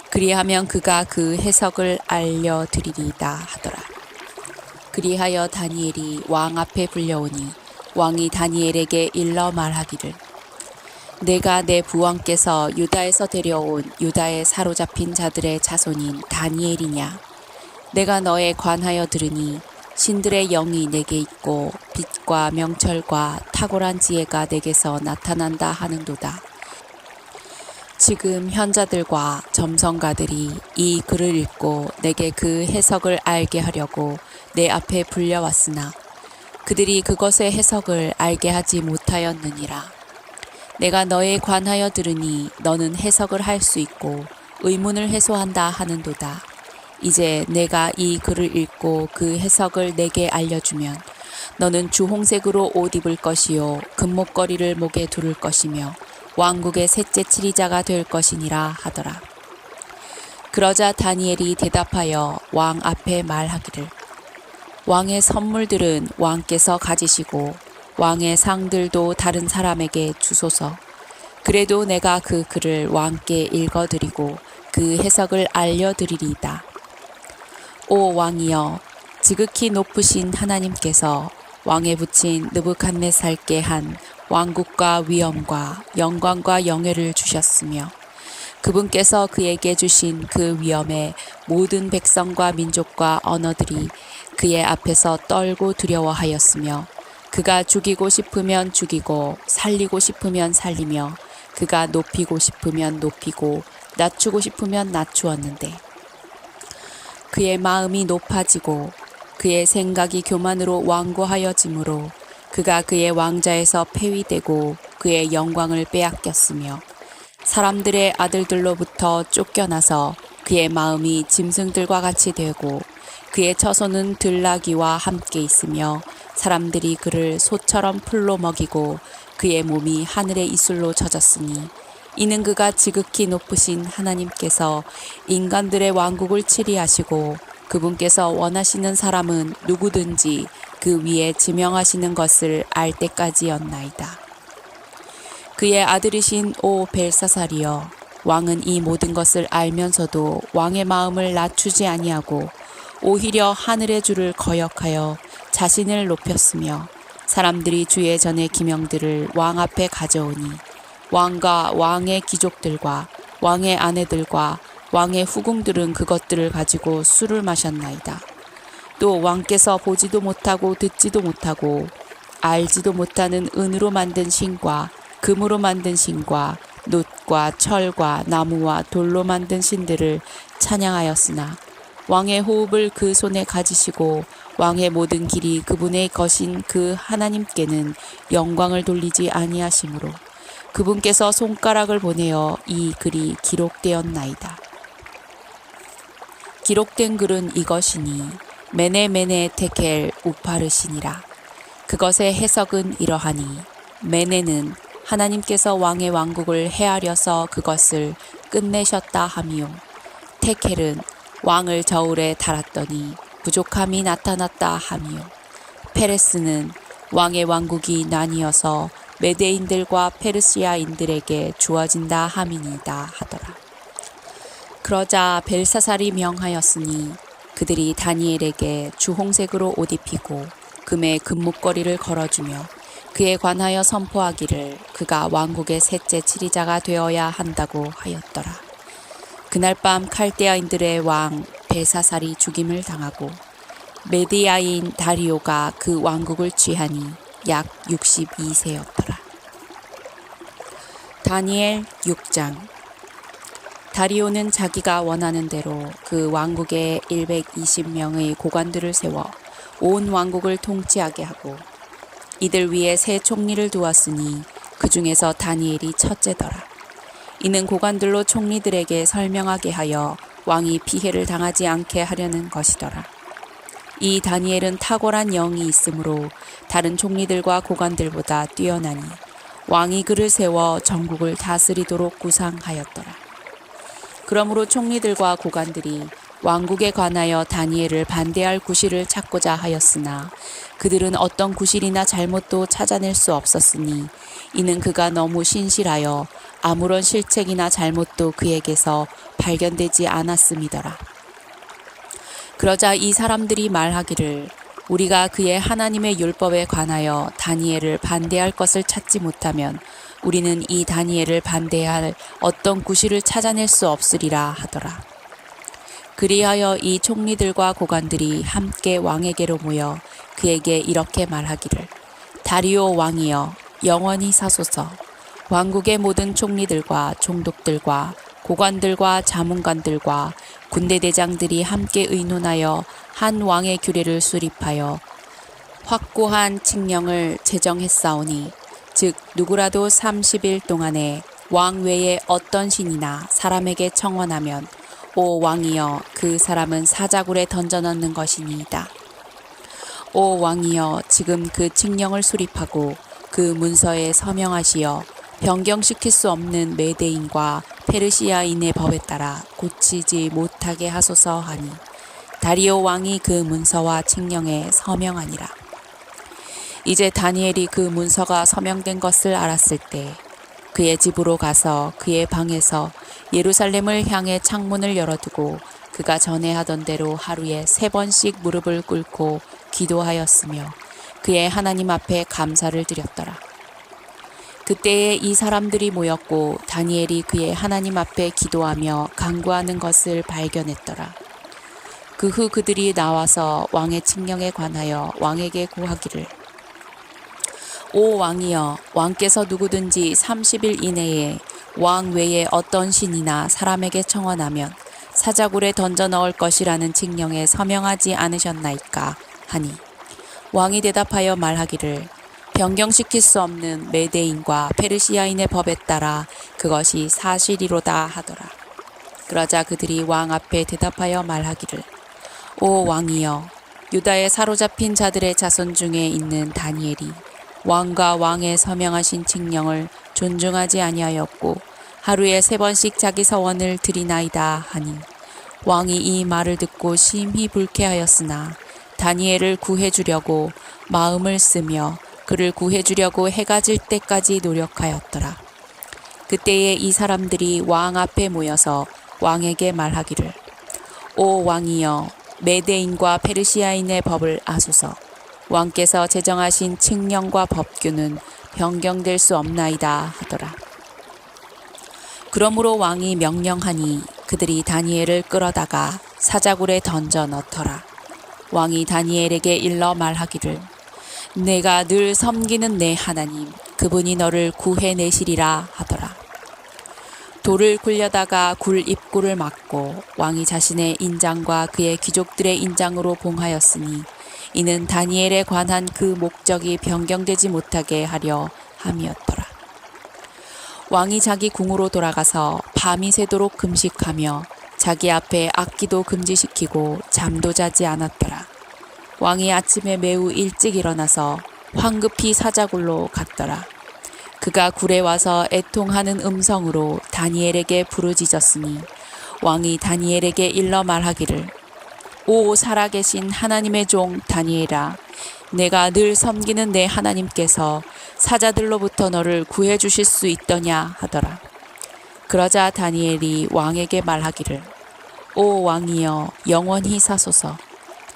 그리하면 그가 그 해석을 알려드리리다 하더라. 그리하여 다니엘이 왕 앞에 불려오니 왕이 다니엘에게 일러 말하기를 내가 내 부왕께서 유다에서 데려온 유다에 사로잡힌 자들의 자손인 다니엘이냐. 내가 너에 관하여 들으니 신들의 영이 내게 있고 빛과 명철과 탁월한 지혜가 내게서 나타난다 하는도다. 지금 현자들과 점성가들이 이 글을 읽고 내게 그 해석을 알게 하려고 내 앞에 불려왔으나 그들이 그것의 해석을 알게 하지 못하였느니라. 내가 너에 관하여 들으니 너는 해석을 할 수 있고 의문을 해소한다 하는도다. 이제 내가 이 글을 읽고 그 해석을 내게 알려주면 너는 주홍색으로 옷 입을 것이요 금목걸이를 목에 두를 것이며 왕국의 셋째 치리자가 될 것이니라 하더라. 그러자 다니엘이 대답하여 왕 앞에 말하기를 왕의 선물들은 왕께서 가지시고 왕의 상들도 다른 사람에게 주소서. 그래도 내가 그 글을 왕께 읽어드리고 그 해석을 알려드리리이다. 오 왕이여, 지극히 높으신 하나님께서 왕에 붙인 느부갓네살께 한 왕국과 위엄과 영광과 영예를 주셨으며 그분께서 그에게 주신 그 위엄에 모든 백성과 민족과 언어들이 그의 앞에서 떨고 두려워하였으며 그가 죽이고 싶으면 죽이고 살리고 싶으면 살리며 그가 높이고 싶으면 높이고 낮추고 싶으면 낮추었는데 그의 마음이 높아지고 그의 생각이 교만으로 완고하여지므로 그가 그의 왕자에서 폐위되고 그의 영광을 빼앗겼으며 사람들의 아들들로부터 쫓겨나서 그의 마음이 짐승들과 같이 되고 그의 처소는 들나귀와 함께 있으며 사람들이 그를 소처럼 풀로 먹이고 그의 몸이 하늘의 이슬로 젖었으니 이는 그가 지극히 높으신 하나님께서 인간들의 왕국을 치리하시고 그분께서 원하시는 사람은 누구든지 그 위에 지명하시는 것을 알 때까지였나이다. 그의 아들이신 오 벨사살이여, 왕은 이 모든 것을 알면서도 왕의 마음을 낮추지 아니하고 오히려 하늘의 주를 거역하여 자신을 높였으며 사람들이 주의 전의 기명들을 왕 앞에 가져오니 왕과 왕의 귀족들과 왕의 아내들과 왕의 후궁들은 그것들을 가지고 술을 마셨나이다. 또 왕께서 보지도 못하고 듣지도 못하고 알지도 못하는 은으로 만든 신과 금으로 만든 신과 놋과 철과 나무와 돌로 만든 신들을 찬양하였으나 왕의 호흡을 그 손에 가지시고 왕의 모든 길이 그분의 것인 그 하나님께는 영광을 돌리지 아니하시므로 그분께서 손가락을 보내어 이 글이 기록되었나이다. 기록된 글은 이것이니 메네 테켈 우파르시니라. 그것의 해석은 이러하니 메네는 하나님께서 왕의 왕국을 헤아려서 그것을 끝내셨다 하미요. 테켈은 왕을 저울에 달았더니 부족함이 나타났다 하미요. 페레스는 왕의 왕국이 나뉘어서 메대인들과 페르시아인들에게 주어진다 함이니이다 하더라. 그러자 벨사살이 명하였으니 그들이 다니엘에게 주홍색으로 옷 입히고 금의 금목걸이를 걸어주며 그에 관하여 선포하기를 그가 왕국의 셋째 치리자가 되어야 한다고 하였더라. 그날 밤 칼데아인들의 왕 벨사살이 죽임을 당하고 메디아인 다리오가 그 왕국을 취하니 약 62세였더라. 다니엘 6장. 다리오는 자기가 원하는 대로 그 왕국에 120명의 고관들을 세워 온 왕국을 통치하게 하고 이들 위에 세 총리를 두었으니 그 중에서 다니엘이 첫째더라. 이는 고관들로 총리들에게 설명하게 하여 왕이 피해를 당하지 않게 하려는 것이더라. 이 다니엘은 탁월한 영이 있으므로 다른 총리들과 고관들보다 뛰어나니 왕이 그를 세워 전국을 다스리도록 구상하였더라. 그러므로 총리들과 고관들이 왕국에 관하여 다니엘을 반대할 구실을 찾고자 하였으나 그들은 어떤 구실이나 잘못도 찾아낼 수 없었으니 이는 그가 너무 신실하여 아무런 실책이나 잘못도 그에게서 발견되지 않았음이더라. 그러자 이 사람들이 말하기를 우리가 그의 하나님의 율법에 관하여 다니엘을 반대할 것을 찾지 못하면 우리는 이 다니엘을 반대할 어떤 구실을 찾아낼 수 없으리라 하더라. 그리하여 이 총리들과 고관들이 함께 왕에게로 모여 그에게 이렇게 말하기를 다리오 왕이여 영원히 사소서. 왕국의 모든 총리들과 총독들과 고관들과 자문관들과 군대대장들이 함께 의논하여 한 왕의 규례를 수립하여 확고한 칙령을 제정했사오니 즉 누구라도 30일 동안에 왕 외에 어떤 신이나 사람에게 청원하면 오 왕이여 그 사람은 사자굴에 던져넣는 것이니이다. 오 왕이여 지금 그 칙령을 수립하고 그 문서에 서명하시어 변경시킬 수 없는 메대인과 페르시아인의 법에 따라 고치지 못하게 하소서 하니 다리오 왕이 그 문서와 칙령에 서명하니라. 이제 다니엘이 그 문서가 서명된 것을 알았을 때 그의 집으로 가서 그의 방에서 예루살렘을 향해 창문을 열어두고 그가 전에 하던 대로 하루에 3번씩 무릎을 꿇고 기도하였으며 그의 하나님 앞에 감사를 드렸더라. 그때에 이 사람들이 모였고 다니엘이 그의 하나님 앞에 기도하며 간구하는 것을 발견했더라. 그 후 그들이 나와서 왕의 칙령에 관하여 왕에게 고하기를 오 왕이여 왕께서 누구든지 30일 이내에 왕 외에 어떤 신이나 사람에게 청원하면 사자굴에 던져 넣을 것이라는 칙령에 서명하지 않으셨나이까 하니 왕이 대답하여 말하기를 변경시킬 수 없는 메대인과 페르시아인의 법에 따라 그것이 사실이로다 하더라. 그러자 그들이 왕 앞에 대답하여 말하기를 오 왕이여 유다에 사로잡힌 자들의 자손 중에 있는 다니엘이 왕과 왕의 서명하신 칙령을 존중하지 아니하였고 하루에 3번씩 자기 서원을 드리나이다 하니 왕이 이 말을 듣고 심히 불쾌하였으나 다니엘을 구해주려고 마음을 쓰며 그를 구해주려고 해가 질 때까지 노력하였더라. 그때에 이 사람들이 왕 앞에 모여서 왕에게 말하기를 오 왕이여 메대인과 페르시아인의 법을 아소서. 왕께서 제정하신 칙령과 법규는 변경될 수 없나이다 하더라. 그러므로 왕이 명령하니 그들이 다니엘을 끌어다가 사자굴에 던져 넣더라. 왕이 다니엘에게 일러 말하기를 내가 늘 섬기는 내 하나님 그분이 너를 구해내시리라 하더라. 돌을 굴려다가 굴 입구를 막고 왕이 자신의 인장과 그의 귀족들의 인장으로 봉하였으니 이는 다니엘에 관한 그 목적이 변경되지 못하게 하려 함이었더라. 왕이 자기 궁으로 돌아가서 밤이 새도록 금식하며 자기 앞에 악기도 금지시키고 잠도 자지 않았더라. 왕이 아침에 매우 일찍 일어나서 황급히 사자굴로 갔더라. 그가 굴에 와서 애통하는 음성으로 다니엘에게 부르짖었으니 왕이 다니엘에게 일러 말하기를 오 살아계신 하나님의 종 다니엘아 내가 늘 섬기는 내 하나님께서 사자들로부터 너를 구해 주실 수 있더냐 하더라. 그러자 다니엘이 왕에게 말하기를 오 왕이여 영원히 사소서.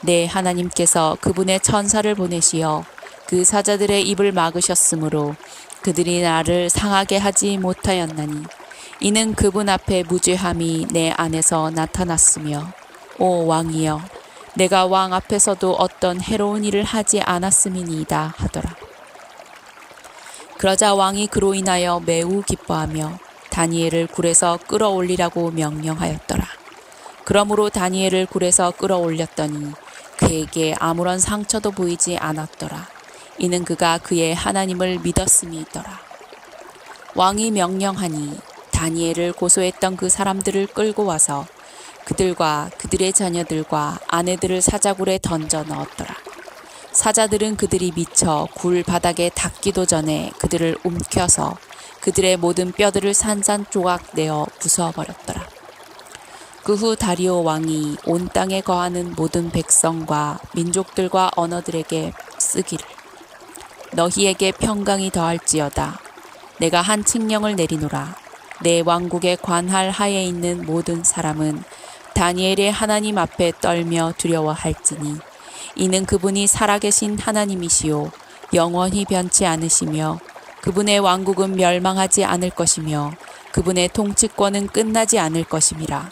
내 하나님께서 그분의 천사를 보내시어 그 사자들의 입을 막으셨으므로 그들이 나를 상하게 하지 못하였나니 이는 그분 앞에 무죄함이 내 안에서 나타났으며 오 왕이여 내가 왕 앞에서도 어떤 해로운 일을 하지 않았음이니이다 하더라. 그러자 왕이 그로 인하여 매우 기뻐하며 다니엘을 굴에서 끌어올리라고 명령하였더라. 그러므로 다니엘을 굴에서 끌어올렸더니 그에게 아무런 상처도 보이지 않았더라. 이는 그가 그의 하나님을 믿었음이더라. 왕이 명령하니 다니엘을 고소했던 그 사람들을 끌고 와서 그들과 그들의 자녀들과 아내들을 사자굴에 던져 넣었더라. 사자들은 그들이 미쳐 굴 바닥에 닿기도 전에 그들을 움켜서 그들의 모든 뼈들을 산산조각 내어 부숴버렸더라. 그 후 다리오 왕이 온 땅에 거하는 모든 백성과 민족들과 언어들에게 쓰기를 너희에게 평강이 더할지어다. 내가 한 칙령을 내리노라. 내 왕국에 관할 하에 있는 모든 사람은 다니엘의 하나님 앞에 떨며 두려워할지니 이는 그분이 살아계신 하나님이시요 영원히 변치 않으시며 그분의 왕국은 멸망하지 않을 것이며 그분의 통치권은 끝나지 않을 것임이라.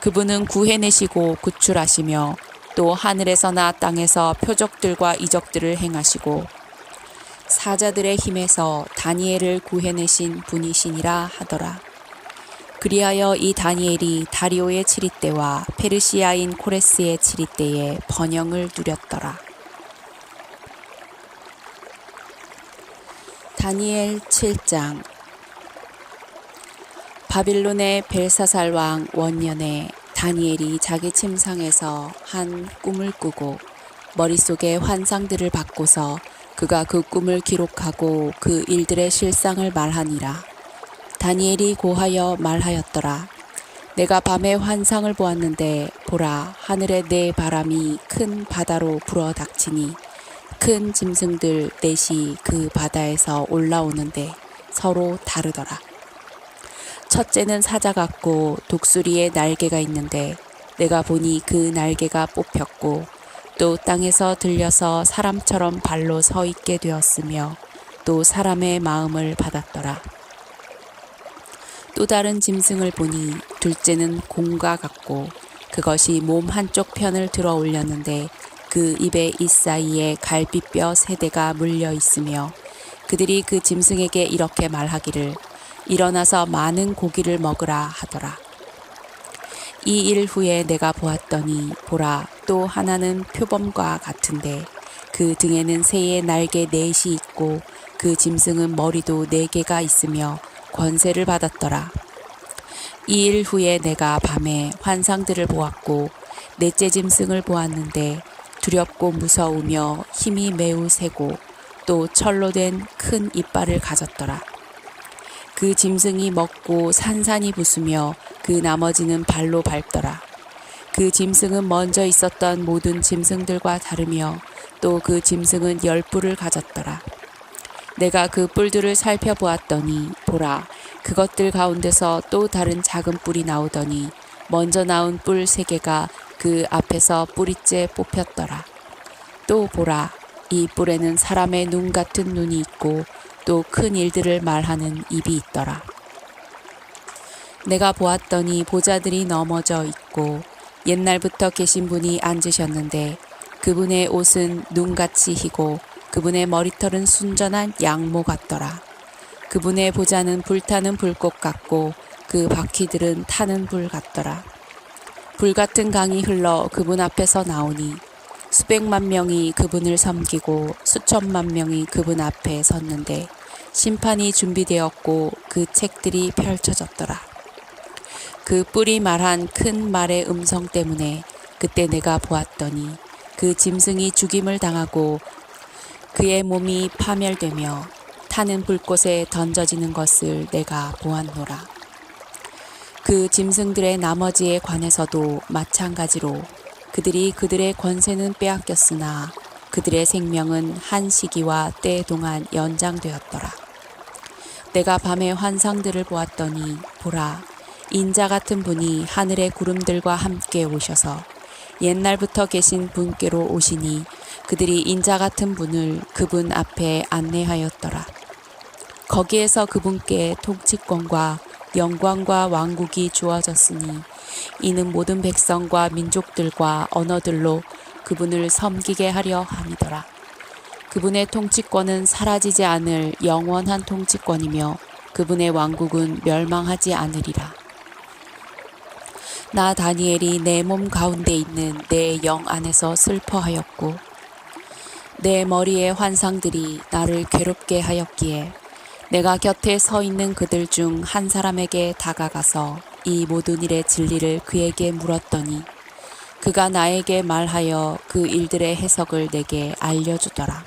그분은 구해내시고 구출하시며 또 하늘에서나 땅에서 표적들과 이적들을 행하시고 사자들의 힘에서 다니엘을 구해내신 분이시니라 하더라. 그리하여 이 다니엘이 다리오의 7위 때와 페르시아인 코레스의 7위 때에 번영을 누렸더라. 다니엘 7장. 바빌론의 벨사살 왕 원년에 다니엘이 자기 침상에서 한 꿈을 꾸고 머릿속에 환상들을 받고서 그가 그 꿈을 기록하고 그 일들의 실상을 말하니라. 다니엘이 고하여 말하였더라. 내가 밤에 환상을 보았는데 보라, 하늘에 네 바람이 큰 바다로 불어 닥치니 큰 짐승들 넷이 그 바다에서 올라오는데 서로 다르더라. 첫째는 사자 같고 독수리의 날개가 있는데 내가 보니 그 날개가 뽑혔고 또 땅에서 들려서 사람처럼 발로 서 있게 되었으며 또 사람의 마음을 받았더라. 또 다른 짐승을 보니 둘째는 곰과 같고 그것이 몸 한쪽 편을 들어 올렸는데 그 입의 이사이에 갈비뼈 3대가 물려 있으며 그들이 그 짐승에게 이렇게 말하기를 일어나서 많은 고기를 먹으라 하더라. 이 일 후에 내가 보았더니 보라, 또 하나는 표범과 같은데 그 등에는 새의 날개 4이 있고 그 짐승은 머리도 4개가 있으며 권세를 받았더라. 이 일 후에 내가 밤에 환상들을 보았고 넷째 짐승을 보았는데 두렵고 무서우며 힘이 매우 세고 또 철로 된 큰 이빨을 가졌더라. 그 짐승이 먹고 산산이 부수며 그 나머지는 발로 밟더라. 그 짐승은 먼저 있었던 모든 짐승들과 다르며 또 그 짐승은 10뿔을 가졌더라. 내가 그 뿔들을 살펴보았더니 보라, 그것들 가운데서 또 다른 작은 뿔이 나오더니 먼저 나온 뿔 3개가 그 앞에서 뿌리째 뽑혔더라. 또 보라, 이 뿔에는 사람의 눈 같은 눈이 있고 또 큰 일들을 말하는 입이 있더라. 내가 보았더니 보좌들이 넘어져 있고 옛날부터 계신 분이 앉으셨는데 그분의 옷은 눈같이 희고 그분의 머리털은 순전한 양모 같더라. 그분의 보좌는 불타는 불꽃 같고 그 바퀴들은 타는 불 같더라. 불같은 강이 흘러 그분 앞에서 나오니 수백만 명이 그분을 섬기고 수천만 명이 그분 앞에 섰는데 심판이 준비되었고 그 책들이 펼쳐졌더라. 그 뿔이 말한 큰 말의 음성 때문에 그때 내가 보았더니 그 짐승이 죽임을 당하고 그의 몸이 파멸되며 타는 불꽃에 던져지는 것을 내가 보았노라. 그 짐승들의 나머지에 관해서도 마찬가지로 그들이 그들의 권세는 빼앗겼으나 그들의 생명은 한 시기와 때 동안 연장되었더라. 내가 밤에 환상들을 보았더니 보라, 인자 같은 분이 하늘의 구름들과 함께 오셔서 옛날부터 계신 분께로 오시니 그들이 인자 같은 분을 그분 앞에 안내하였더라. 거기에서 그분께 통치권과 영광과 왕국이 주어졌으니 이는 모든 백성과 민족들과 언어들로 그분을 섬기게 하려 함이더라. 그분의 통치권은 사라지지 않을 영원한 통치권이며 그분의 왕국은 멸망하지 않으리라. 나 다니엘이 내 몸 가운데 있는 내 영 안에서 슬퍼하였고 내 머리의 환상들이 나를 괴롭게 하였기에 내가 곁에 서 있는 그들 중 한 사람에게 다가가서 이 모든 일의 진리를 그에게 물었더니 그가 나에게 말하여 그 일들의 해석을 내게 알려주더라.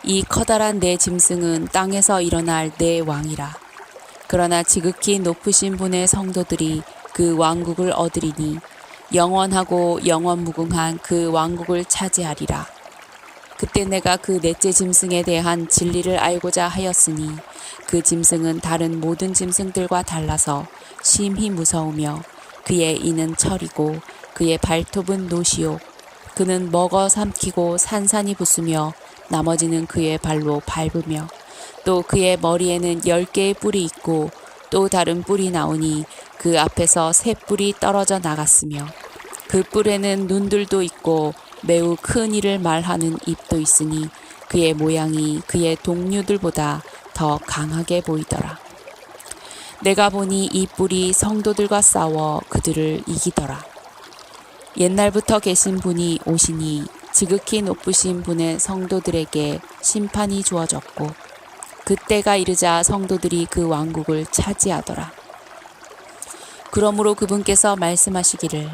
이 커다란 내 짐승은 땅에서 일어날 내 왕이라. 그러나 지극히 높으신 분의 성도들이 그 왕국을 얻으리니 영원하고 영원무궁한 그 왕국을 차지하리라. 그때 내가 그 넷째 짐승에 대한 진리를 알고자 하였으니 그 짐승은 다른 모든 짐승들과 달라서 심히 무서우며 그의 이는 철이고 그의 발톱은 노시요 그는 먹어 삼키고 산산이 부수며 나머지는 그의 발로 밟으며 또 그의 머리에는 10개의 뿔이 있고 또 다른 뿔이 나오니 그 앞에서 3뿔이 떨어져 나갔으며 그 뿔에는 눈들도 있고 매우 큰 일을 말하는 입도 있으니 그의 모양이 그의 동료들보다 더 강하게 보이더라. 내가 보니 이 뿔이 성도들과 싸워 그들을 이기더라. 옛날부터 계신 분이 오시니 지극히 높으신 분의 성도들에게 심판이 주어졌고 그때가 이르자 성도들이 그 왕국을 차지하더라. 그러므로 그분께서 말씀하시기를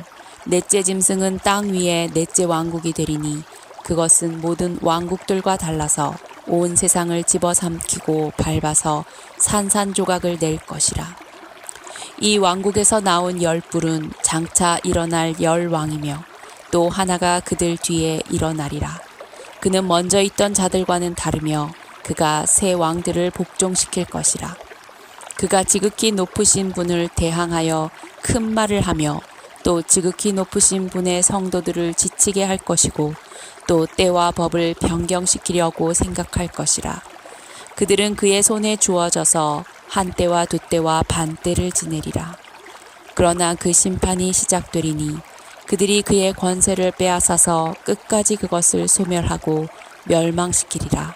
넷째 짐승은 땅 위에 넷째 왕국이 되리니 그것은 모든 왕국들과 달라서 온 세상을 집어삼키고 밟아서 산산조각을 낼 것이라. 이 왕국에서 나온 10뿔은 장차 일어날 10왕이며 또 하나가 그들 뒤에 일어나리라. 그는 먼저 있던 자들과는 다르며 그가 새 왕들을 복종시킬 것이라. 그가 지극히 높으신 분을 대항하여 큰 말을 하며 또 지극히 높으신 분의 성도들을 지치게 할 것이고 또 때와 법을 변경시키려고 생각할 것이라. 그들은 그의 손에 주어져서 한 때와 두 때와 반 때를 지내리라. 그러나 그 심판이 시작되리니 그들이 그의 권세를 빼앗아서 끝까지 그것을 소멸하고 멸망시키리라.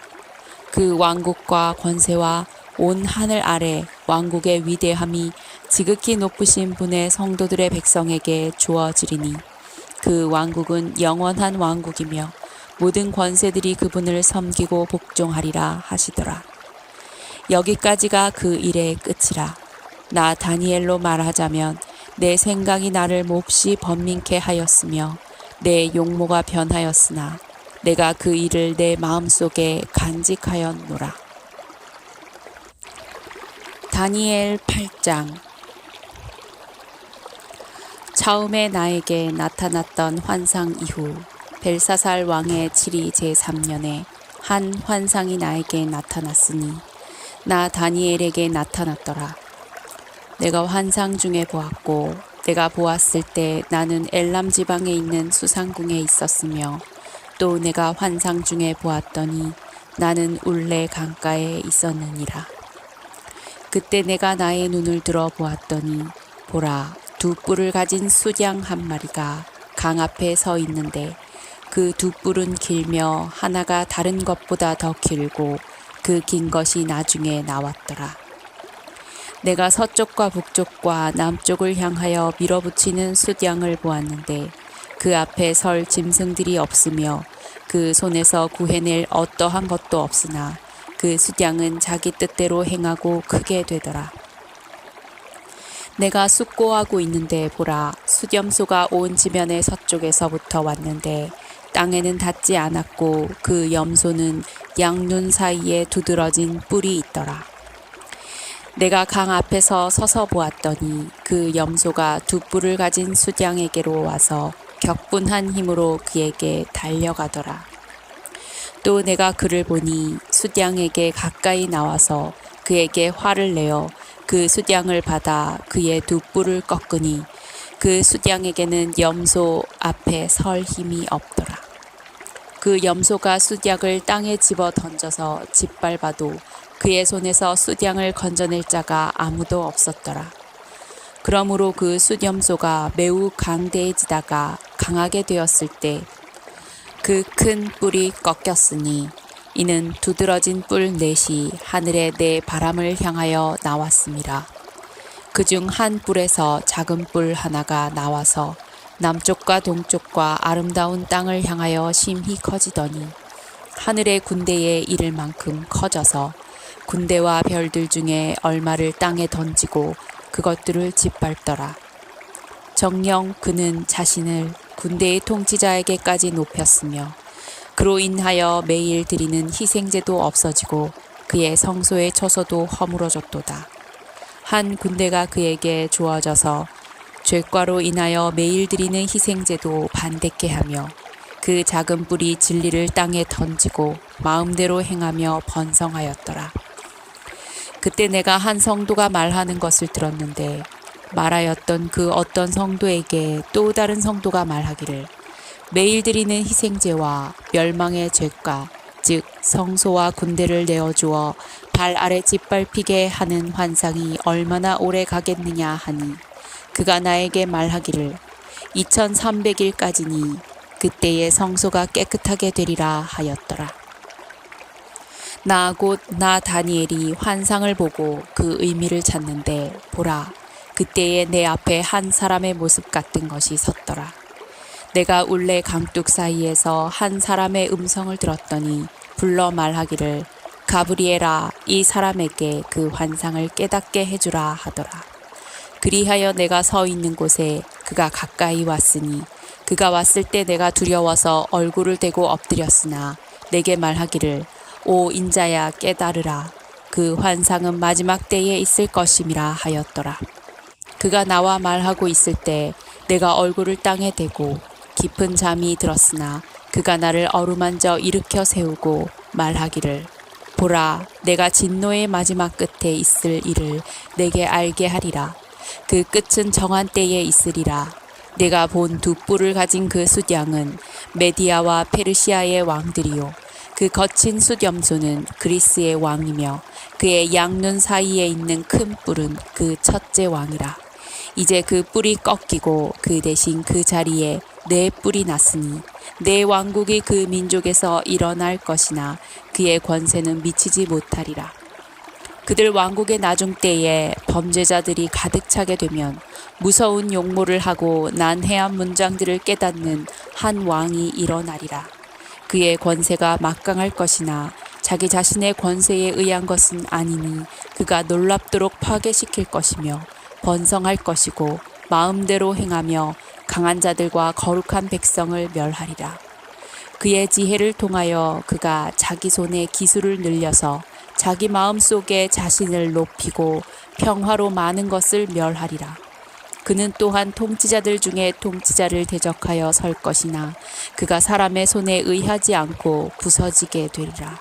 그 왕국과 권세와 온 하늘 아래 왕국의 위대함이 지극히 높으신 분의 성도들의 백성에게 주어지리니 그 왕국은 영원한 왕국이며 모든 권세들이 그분을 섬기고 복종하리라 하시더라. 여기까지가 그 일의 끝이라. 나 다니엘로 말하자면 내 생각이 나를 몹시 번민케 하였으며 내 용모가 변하였으나 내가 그 일을 내 마음속에 간직하였노라. 다니엘 8장. 처음에 나에게 나타났던 환상 이후 벨사살 왕의 7위 제3년에 한 환상이 나에게 나타났으니 나 다니엘에게 나타났더라. 내가 환상 중에 보았고 내가 보았을 때 나는 엘람 지방에 있는 수상궁에 있었으며 또 내가 환상 중에 보았더니 나는 울레 강가에 있었느니라. 그때 내가 나의 눈을 들어 보았더니 보라, 두 뿔을 가진 수양 한 마리가 강 앞에 서 있는데 그 두 뿔은 길며 하나가 다른 것보다 더 길고 그 긴 것이 나중에 나왔더라. 내가 서쪽과 북쪽과 남쪽을 향하여 밀어붙이는 숫양을 보았는데 그 앞에 설 짐승들이 없으며 그 손에서 구해낼 어떠한 것도 없으나 그 숫양은 자기 뜻대로 행하고 크게 되더라. 내가 숙고하고 있는데 보라, 숫염소가 온 지면의 서쪽에서부터 왔는데 땅에는 닿지 않았고 그 염소는 양눈 사이에 두드러진 뿔이 있더라. 내가 강 앞에서 서서 보았더니 그 염소가 두 뿔을 가진 숫양에게로 와서 격분한 힘으로 그에게 달려가더라. 또 내가 그를 보니 숫양에게 가까이 나와서 그에게 화를 내어 그 숫양을 받아 그의 두 뿔을 꺾으니 그 숫양에게는 염소 앞에 설 힘이 없더라. 그 염소가 숫양을 땅에 집어 던져서 짓밟아도 그의 손에서 숫양을 건져낼 자가 아무도 없었더라. 그러므로 그 숫염소가 매우 강대해지다가 강하게 되었을 때 그 큰 뿔이 꺾였으니 이는 두드러진 뿔 넷이 하늘에 내 바람을 향하여 나왔음이라. 그중 한 뿔에서 작은 뿔 하나가 나와서 남쪽과 동쪽과 아름다운 땅을 향하여 심히 커지더니 하늘의 군대에 이를 만큼 커져서 군대와 별들 중에 얼마를 땅에 던지고 그것들을 짓밟더라. 정녕 그는 자신을 군대의 통치자에게까지 높였으며 그로 인하여 매일 드리는 희생제도 없어지고 그의 성소의 처소도 허물어졌도다. 한 군대가 그에게 주어져서 죄과로 인하여 매일 드리는 희생제도 반대케 하며 그 작은 뿔이 진리를 땅에 던지고 마음대로 행하며 번성하였더라. 그때 내가 한 성도가 말하는 것을 들었는데 말하였던 그 어떤 성도에게 또 다른 성도가 말하기를 매일 드리는 희생제와 멸망의 죄가 즉 성소와 군대를 내어주어 발 아래 짓밟히게 하는 환상이 얼마나 오래 가겠느냐 하니 그가 나에게 말하기를 2300일까지니 그때의 성소가 깨끗하게 되리라 하였더라. 나 다니엘이 환상을 보고 그 의미를 찾는데 보라, 그때에 내 앞에 한 사람의 모습 같은 것이 섰더라. 내가 울레 강둑 사이에서 한 사람의 음성을 들었더니 불러 말하기를 가브리엘아, 이 사람에게 그 환상을 깨닫게 해주라 하더라. 그리하여 내가 서 있는 곳에 그가 가까이 왔으니 그가 왔을 때 내가 두려워서 얼굴을 대고 엎드렸으나 내게 말하기를 오 인자야 깨달으라. 그 환상은 마지막 때에 있을 것임이라 하였더라. 그가 나와 말하고 있을 때 내가 얼굴을 땅에 대고 깊은 잠이 들었으나 그가 나를 어루만져 일으켜 세우고 말하기를 보라 내가 진노의 마지막 끝에 있을 일을 내게 알게 하리라. 그 끝은 정한 때에 있으리라. 내가 본 두 뿔을 가진 그 숫양은 메디아와 페르시아의 왕들이요 그 거친 숫염소는 그리스의 왕이며 그의 양눈 사이에 있는 큰 뿔은 그 첫째 왕이라. 이제 그 뿔이 꺾이고 그 대신 그 자리에 네 뿔이 났으니 내 왕국이 그 민족에서 일어날 것이나 그의 권세는 미치지 못하리라. 그들 왕국의 나중 때에 범죄자들이 가득 차게 되면 무서운 용모를 하고 난해한 문장들을 깨닫는 한 왕이 일어나리라. 그의 권세가 막강할 것이나 자기 자신의 권세에 의한 것은 아니니 그가 놀랍도록 파괴시킬 것이며 번성할 것이고 마음대로 행하며 강한 자들과 거룩한 백성을 멸하리라. 그의 지혜를 통하여 그가 자기 손에 기술을 늘려서 자기 마음 속에 자신을 높이고 평화로 많은 것을 멸하리라. 그는 또한 통치자들 중에 통치자를 대적하여 설 것이나 그가 사람의 손에 의하지 않고 부서지게 되리라.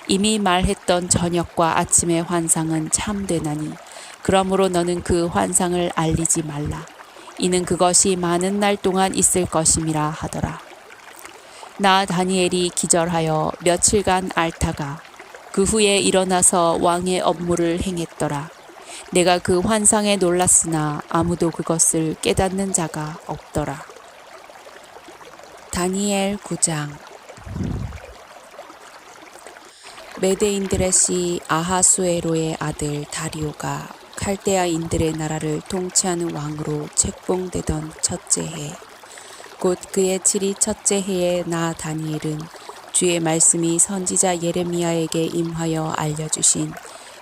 이미 말했던 저녁과 아침의 환상은 참되나니 그러므로 너는 그 환상을 알리지 말라. 이는 그것이 많은 날 동안 있을 것임이라 하더라. 나 다니엘이 기절하여 며칠간 앓다가 그 후에 일어나서 왕의 업무를 행했더라. 내가 그 환상에 놀랐으나 아무도 그것을 깨닫는 자가 없더라. 다니엘 9장. 메데인들의 씨 아하수에로의 아들 다리오가 칼데아인들의 나라를 통치하는 왕으로 책봉되던 첫째 해, 곧 그의 7위 첫째 해에 나 다니엘은 주의 말씀이 선지자 예레미야에게 임하여 알려주신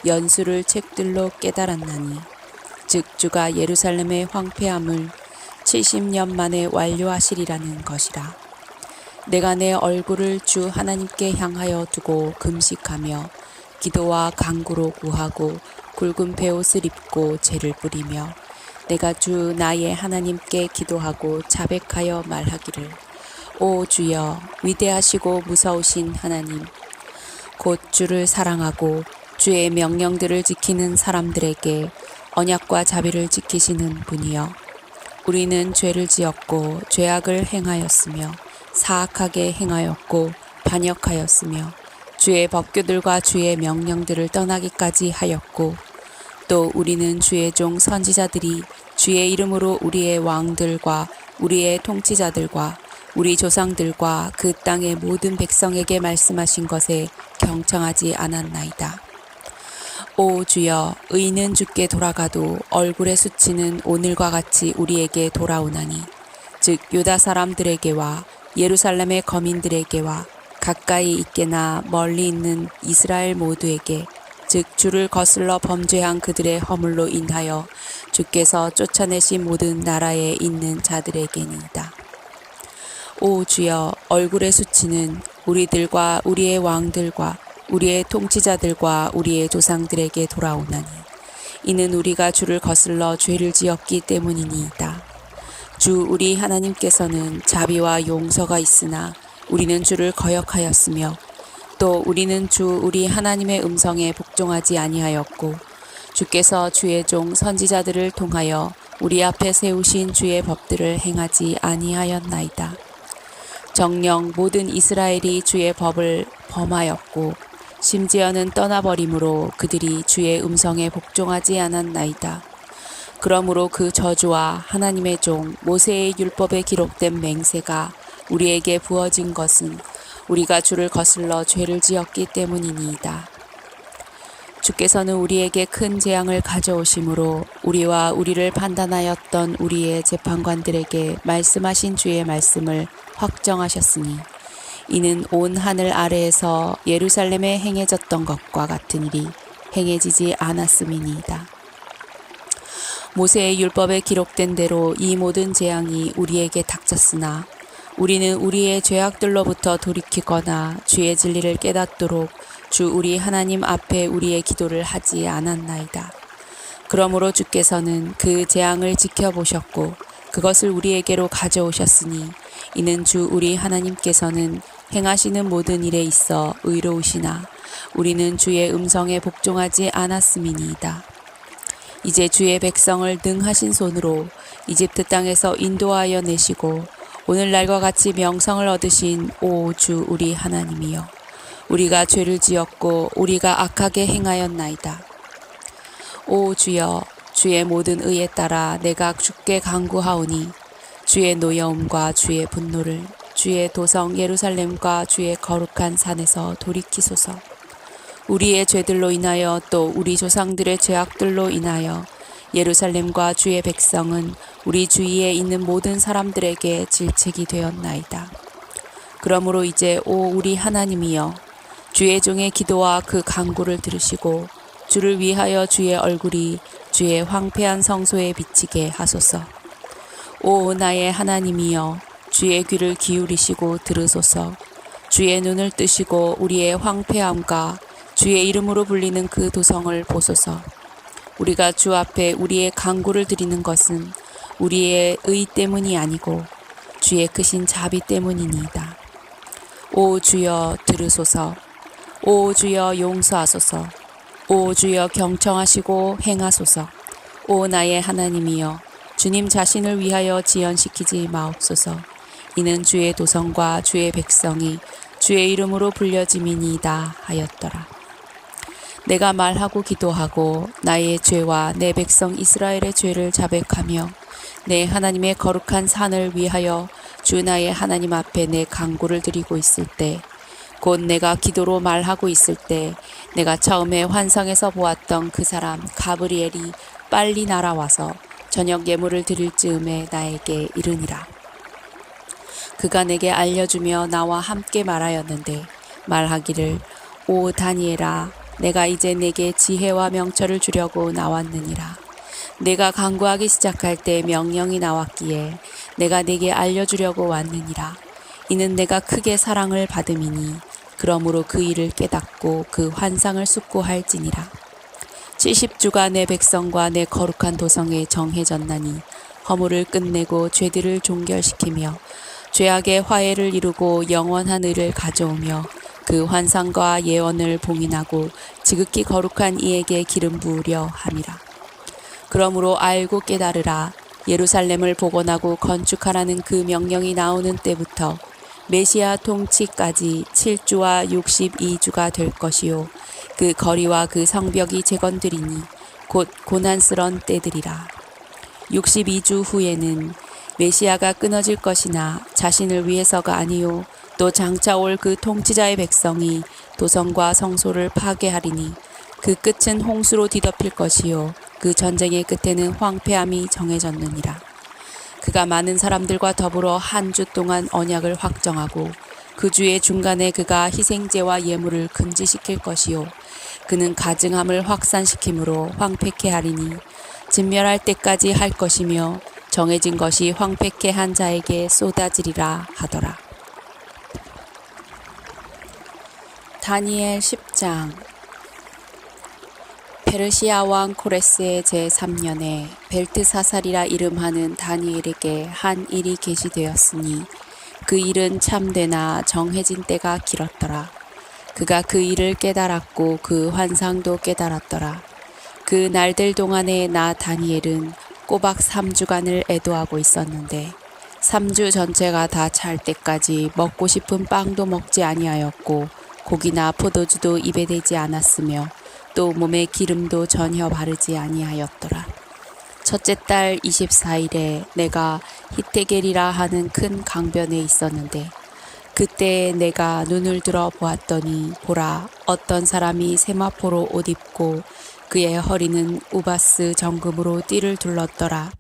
연수를 책들로 깨달았나니 즉 주가 예루살렘의 황폐함을 70년 만에 완료하시리라는 것이라. 내가 내 얼굴을 주 하나님께 향하여 두고 금식하며 기도와 간구로 구하고 굵은 베옷을 입고 제를 뿌리며 내가 주 나의 하나님께 기도하고 자백하여 말하기를 오 주여 위대하시고 무서우신 하나님 곧 주를 사랑하고 주의 명령들을 지키는 사람들에게 언약과 자비를 지키시는 분이여 우리는 죄를 지었고 죄악을 행하였으며 사악하게 행하였고 반역하였으며 주의 법규들과 주의 명령들을 떠나기까지 하였고 또 우리는 주의 종 선지자들이 주의 이름으로 우리의 왕들과 우리의 통치자들과 우리 조상들과 그 땅의 모든 백성에게 말씀하신 것에 경청하지 않았나이다. 오 주여 의인은 주께 돌아가도 얼굴의 수치는 오늘과 같이 우리에게 돌아오나니 즉 유다 사람들에게와 예루살렘의 거민들에게와 가까이 있게나 멀리 있는 이스라엘 모두에게 즉 주를 거슬러 범죄한 그들의 허물로 인하여 주께서 쫓아내신 모든 나라에 있는 자들에게니이다. 오 주여 얼굴의 수치는 우리들과 우리의 왕들과 우리의 통치자들과 우리의 조상들에게 돌아오나니 이는 우리가 주를 거슬러 죄를 지었기 때문이니이다. 주 우리 하나님께서는 자비와 용서가 있으나 우리는 주를 거역하였으며 또 우리는 주 우리 하나님의 음성에 복종하지 아니하였고 주께서 주의 종 선지자들을 통하여 우리 앞에 세우신 주의 법들을 행하지 아니하였나이다. 정녕 모든 이스라엘이 주의 법을 범하였고 심지어는 떠나버림으로 그들이 주의 음성에 복종하지 않았나이다. 그러므로 그 저주와 하나님의 종 모세의 율법에 기록된 맹세가 우리에게 부어진 것은 우리가 주를 거슬러 죄를 지었기 때문이니이다. 주께서는 우리에게 큰 재앙을 가져오심으로 우리와 우리를 판단하였던 우리의 재판관들에게 말씀하신 주의 말씀을 확정하셨으니 이는 온 하늘 아래에서 예루살렘에 행해졌던 것과 같은 일이 행해지지 않았음이니이다. 모세의 율법에 기록된 대로 이 모든 재앙이 우리에게 닥쳤으나 우리는 우리의 죄악들로부터 돌이키거나 주의 진리를 깨닫도록 주 우리 하나님 앞에 우리의 기도를 하지 않았나이다. 그러므로 주께서는 그 재앙을 지켜보셨고 그것을 우리에게로 가져오셨으니 이는 주 우리 하나님께서는 행하시는 모든 일에 있어 의로우시나 우리는 주의 음성에 복종하지 않았음이니이다. 이제 주의 백성을 능하신 손으로 이집트 땅에서 인도하여 내시고 오늘날과 같이 명성을 얻으신 오 주 우리 하나님이여, 우리가 죄를 지었고 우리가 악하게 행하였나이다. 오 주여, 주의 모든 의에 따라 내가 주께 간구하오니 주의 노여움과 주의 분노를 주의 도성 예루살렘과 주의 거룩한 산에서 돌이키소서. 우리의 죄들로 인하여 또 우리 조상들의 죄악들로 인하여 예루살렘과 주의 백성은 우리 주위에 있는 모든 사람들에게 질책이 되었나이다. 그러므로 이제 오 우리 하나님이여, 주의 종의 기도와 그 간구를 들으시고 주를 위하여 주의 얼굴이 주의 황폐한 성소에 비치게 하소서. 오 나의 하나님이여, 주의 귀를 기울이시고 들으소서. 주의 눈을 뜨시고 우리의 황폐함과 주의 이름으로 불리는 그 도성을 보소서. 우리가 주 앞에 우리의 간구를 드리는 것은 우리의 의 때문이 아니고 주의 크신 자비 때문이니이다. 오 주여 들으소서. 오 주여 용서하소서. 오 주여 경청하시고 행하소서. 오 나의 하나님이여, 주님 자신을 위하여 지연시키지 마옵소서. 이는 주의 도성과 주의 백성이 주의 이름으로 불려짐이니이다 하였더라. 내가 말하고 기도하고 나의 죄와 내 백성 이스라엘의 죄를 자백하며 내 하나님의 거룩한 산을 위하여 주 나의 하나님 앞에 내 간구를 드리고 있을 때, 곧 내가 기도로 말하고 있을 때 내가 처음에 환상에서 보았던 그 사람 가브리엘이 빨리 날아와서 저녁 예물을 드릴 즈음에 나에게 이르니라. 그가 내게 알려주며 나와 함께 말하였는데 말하기를, 오 다니엘아, 내가 이제 내게 지혜와 명철을 주려고 나왔느니라. 내가 간구하기 시작할 때 명령이 나왔기에 내가 내게 알려주려고 왔느니라. 이는 내가 크게 사랑을 받음이니 그러므로 그 일을 깨닫고 그 환상을 숙고할지니라. 70주가 내 백성과 내 거룩한 도성에 정해졌나니 허물을 끝내고 죄들을 종결시키며 죄악의 화해를 이루고 영원한 의를 가져오며 그 환상과 예언을 봉인하고 지극히 거룩한 이에게 기름 부으려 함이라. 그러므로 알고 깨달으라. 예루살렘을 복원하고 건축하라는 그 명령이 나오는 때부터 메시아 통치까지 7주와 62주가 될 것이요, 그 거리와 그 성벽이 재건되리니 곧 고난스런 때들이라. 62주 후에는 메시아가 끊어질 것이나 자신을 위해서가 아니요 또 장차 올 그 통치자의 백성이 도성과 성소를 파괴하리니 그 끝은 홍수로 뒤덮일 것이요 그 전쟁의 끝에는 황폐함이 정해졌느니라. 그가 많은 사람들과 더불어 한 주 동안 언약을 확정하고 그 주의 중간에 그가 희생제와 예물을 금지시킬 것이요 그는 가증함을 확산시키므로 황폐케 하리니 진멸할 때까지 할 것이며 정해진 것이 황폐케 한 자에게 쏟아지리라 하더라. 다니엘 10장. 페르시아 왕 코레스의 제3년에 벨트사살이라 이름하는 다니엘에게 한 일이 계시되었으니 그 일은 참되나 정해진 때가 길었더라. 그가 그 일을 깨달았고 그 환상도 깨달았더라. 그 날들 동안에 나 다니엘은 꼬박 3주간을 애도하고 있었는데 3주 전체가 다 찰 때까지 먹고 싶은 빵도 먹지 아니하였고 고기나 포도주도 입에 대지 않았으며 또 몸에 기름도 전혀 바르지 아니하였더라. 첫째 달 24일에 내가 히테겔이라 하는 큰 강변에 있었는데 그때 내가 눈을 들어 보았더니 보라, 어떤 사람이 세마포로 옷 입고 그의 허리는 우바스 정금으로 띠를 둘렀더라.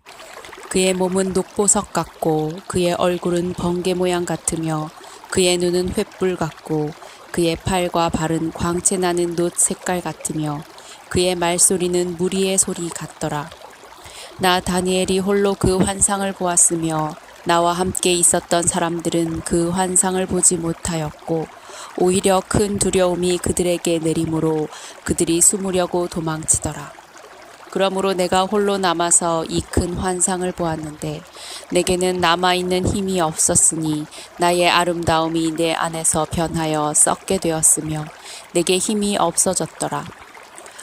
그의 몸은 녹보석 같고 그의 얼굴은 번개 모양 같으며 그의 눈은 횃불 같고 그의 팔과 발은 광채 나는 놋 색깔 같으며 그의 말소리는 무리의 소리 같더라. 나 다니엘이 홀로 그 환상을 보았으며 나와 함께 있었던 사람들은 그 환상을 보지 못하였고 오히려 큰 두려움이 그들에게 내림으로 그들이 숨으려고 도망치더라. 그러므로 내가 홀로 남아서 이 큰 환상을 보았는데 내게는 남아있는 힘이 없었으니 나의 아름다움이 내 안에서 변하여 썩게 되었으며 내게 힘이 없어졌더라.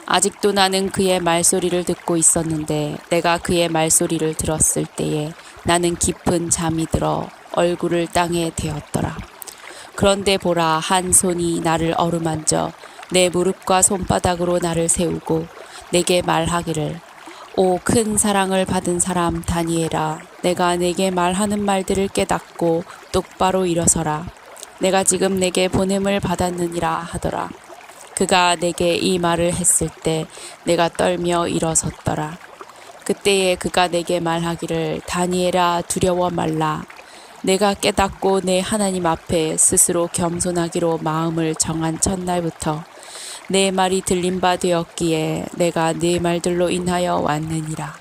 아직도 나는 그의 말소리를 듣고 있었는데 내가 그의 말소리를 들었을 때에 나는 깊은 잠이 들어 얼굴을 땅에 대었더라. 그런데 보라, 한 손이 나를 어루만져 내 무릎과 손바닥으로 나를 세우고 내게 말하기를, 오 큰 사랑을 받은 사람 다니엘아, 내가 내게 말하는 말들을 깨닫고 똑바로 일어서라. 내가 지금 내게 보냄을 받았느니라 하더라. 그가 내게 이 말을 했을 때 내가 떨며 일어섰더라. 그때에 그가 내게 말하기를, 다니엘아 두려워 말라. 내가 깨닫고 내 하나님 앞에 스스로 겸손하기로 마음을 정한 첫날부터 내 말이 들린 바 되었기에 내가 네 말들로 인하여 왔느니라.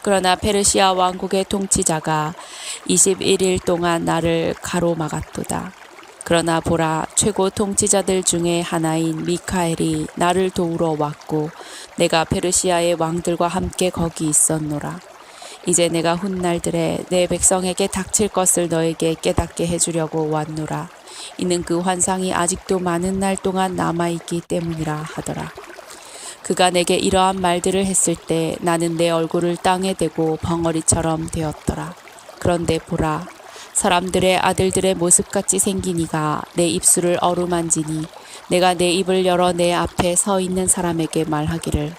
그러나 페르시아 왕국의 통치자가 21일 동안 나를 가로막았도다. 그러나 보라, 최고 통치자들 중에 하나인 미카엘이 나를 도우러 왔고 내가 페르시아의 왕들과 함께 거기 있었노라. 이제 내가 훗날들에 내 백성에게 닥칠 것을 너에게 깨닫게 해주려고 왔노라. 이는 그 환상이 아직도 많은 날 동안 남아있기 때문이라 하더라. 그가 내게 이러한 말들을 했을 때 나는 내 얼굴을 땅에 대고 벙어리처럼 되었더라. 그런데 보라, 사람들의 아들들의 모습같이 생긴 이가 내 입술을 어루만지니 내가 내 입을 열어 내 앞에 서 있는 사람에게 말하기를,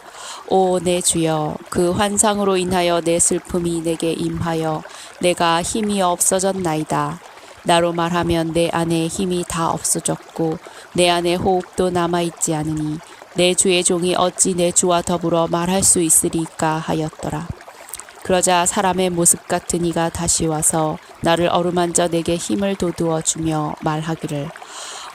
오 내 주여, 그 환상으로 인하여 내 슬픔이 내게 임하여 내가 힘이 없어졌나이다. 나로 말하면 내 안에 힘이 다 없어졌고 내 안에 호흡도 남아있지 않으니 내 주의 종이 어찌 내 주와 더불어 말할 수 있으리까 하였더라. 그러자 사람의 모습 같은 이가 다시 와서 나를 어루만져 내게 힘을 돋우어 주며 말하기를,